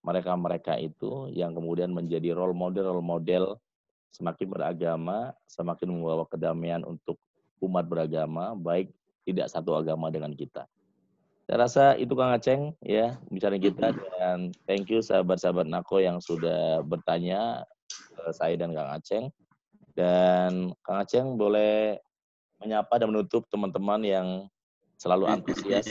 mereka itu yang kemudian menjadi role model semakin beragama, semakin membawa kedamaian untuk umat beragama, baik tidak satu agama dengan kita. Saya rasa itu Kang Aceng ya bicara kita, dan thank you sahabat-sahabat Nako yang sudah bertanya saya dan Kang Aceng. Dan Kang Aceng boleh menyapa dan menutup teman-teman yang selalu antusias.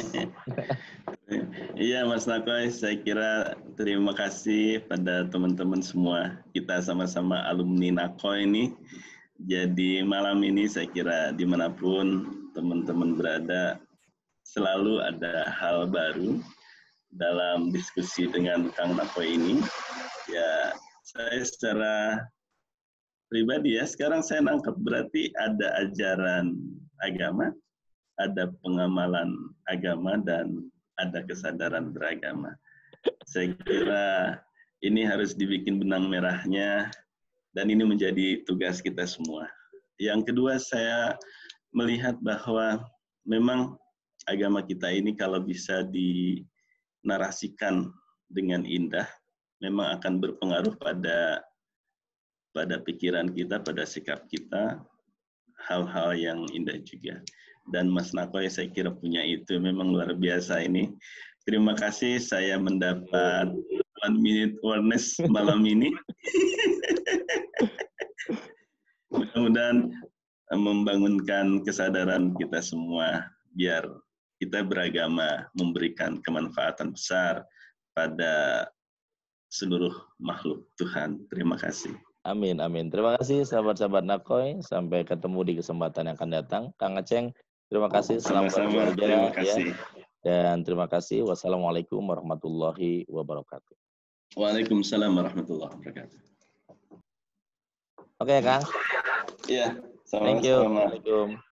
Iya Mas Nakoy, saya kira terima kasih pada teman-teman semua. Kita sama-sama alumni Nakoy ini. Jadi malam ini saya kira dimanapun teman-teman berada, selalu ada hal baru dalam diskusi dengan Kang Nakoy ini. Ya, saya secara pribadi ya, sekarang saya nangkep berarti ada ajaran agama, ada pengamalan agama, dan ada kesadaran beragama. Saya kira ini harus dibikin benang merahnya, dan ini menjadi tugas kita semua. Yang kedua, saya melihat bahwa memang agama kita ini kalau bisa dinarasikan dengan indah, memang akan berpengaruh pada pikiran kita, pada sikap kita, hal-hal yang indah juga. Dan Mas Nakoy saya kira punya itu, memang luar biasa ini. Terima kasih saya mendapat 1 minute awareness malam ini. Mudah-mudahan membangunkan kesadaran kita semua biar kita beragama memberikan kemanfaatan besar pada seluruh makhluk Tuhan. Terima kasih.
Amin, amin. Terima kasih sahabat-sahabat Nakoy. Sampai ketemu di kesempatan yang akan datang. Kang Aceng, terima kasih. Selamat
Sama-sama, terima kasih.
Ya. Dan terima kasih. Wassalamualaikum warahmatullahi wabarakatuh.
Waalaikumsalam warahmatullahi wabarakatuh.
Oke, Kang.
Iya,
Thank you.
sama-sama.
Assalamualaikum.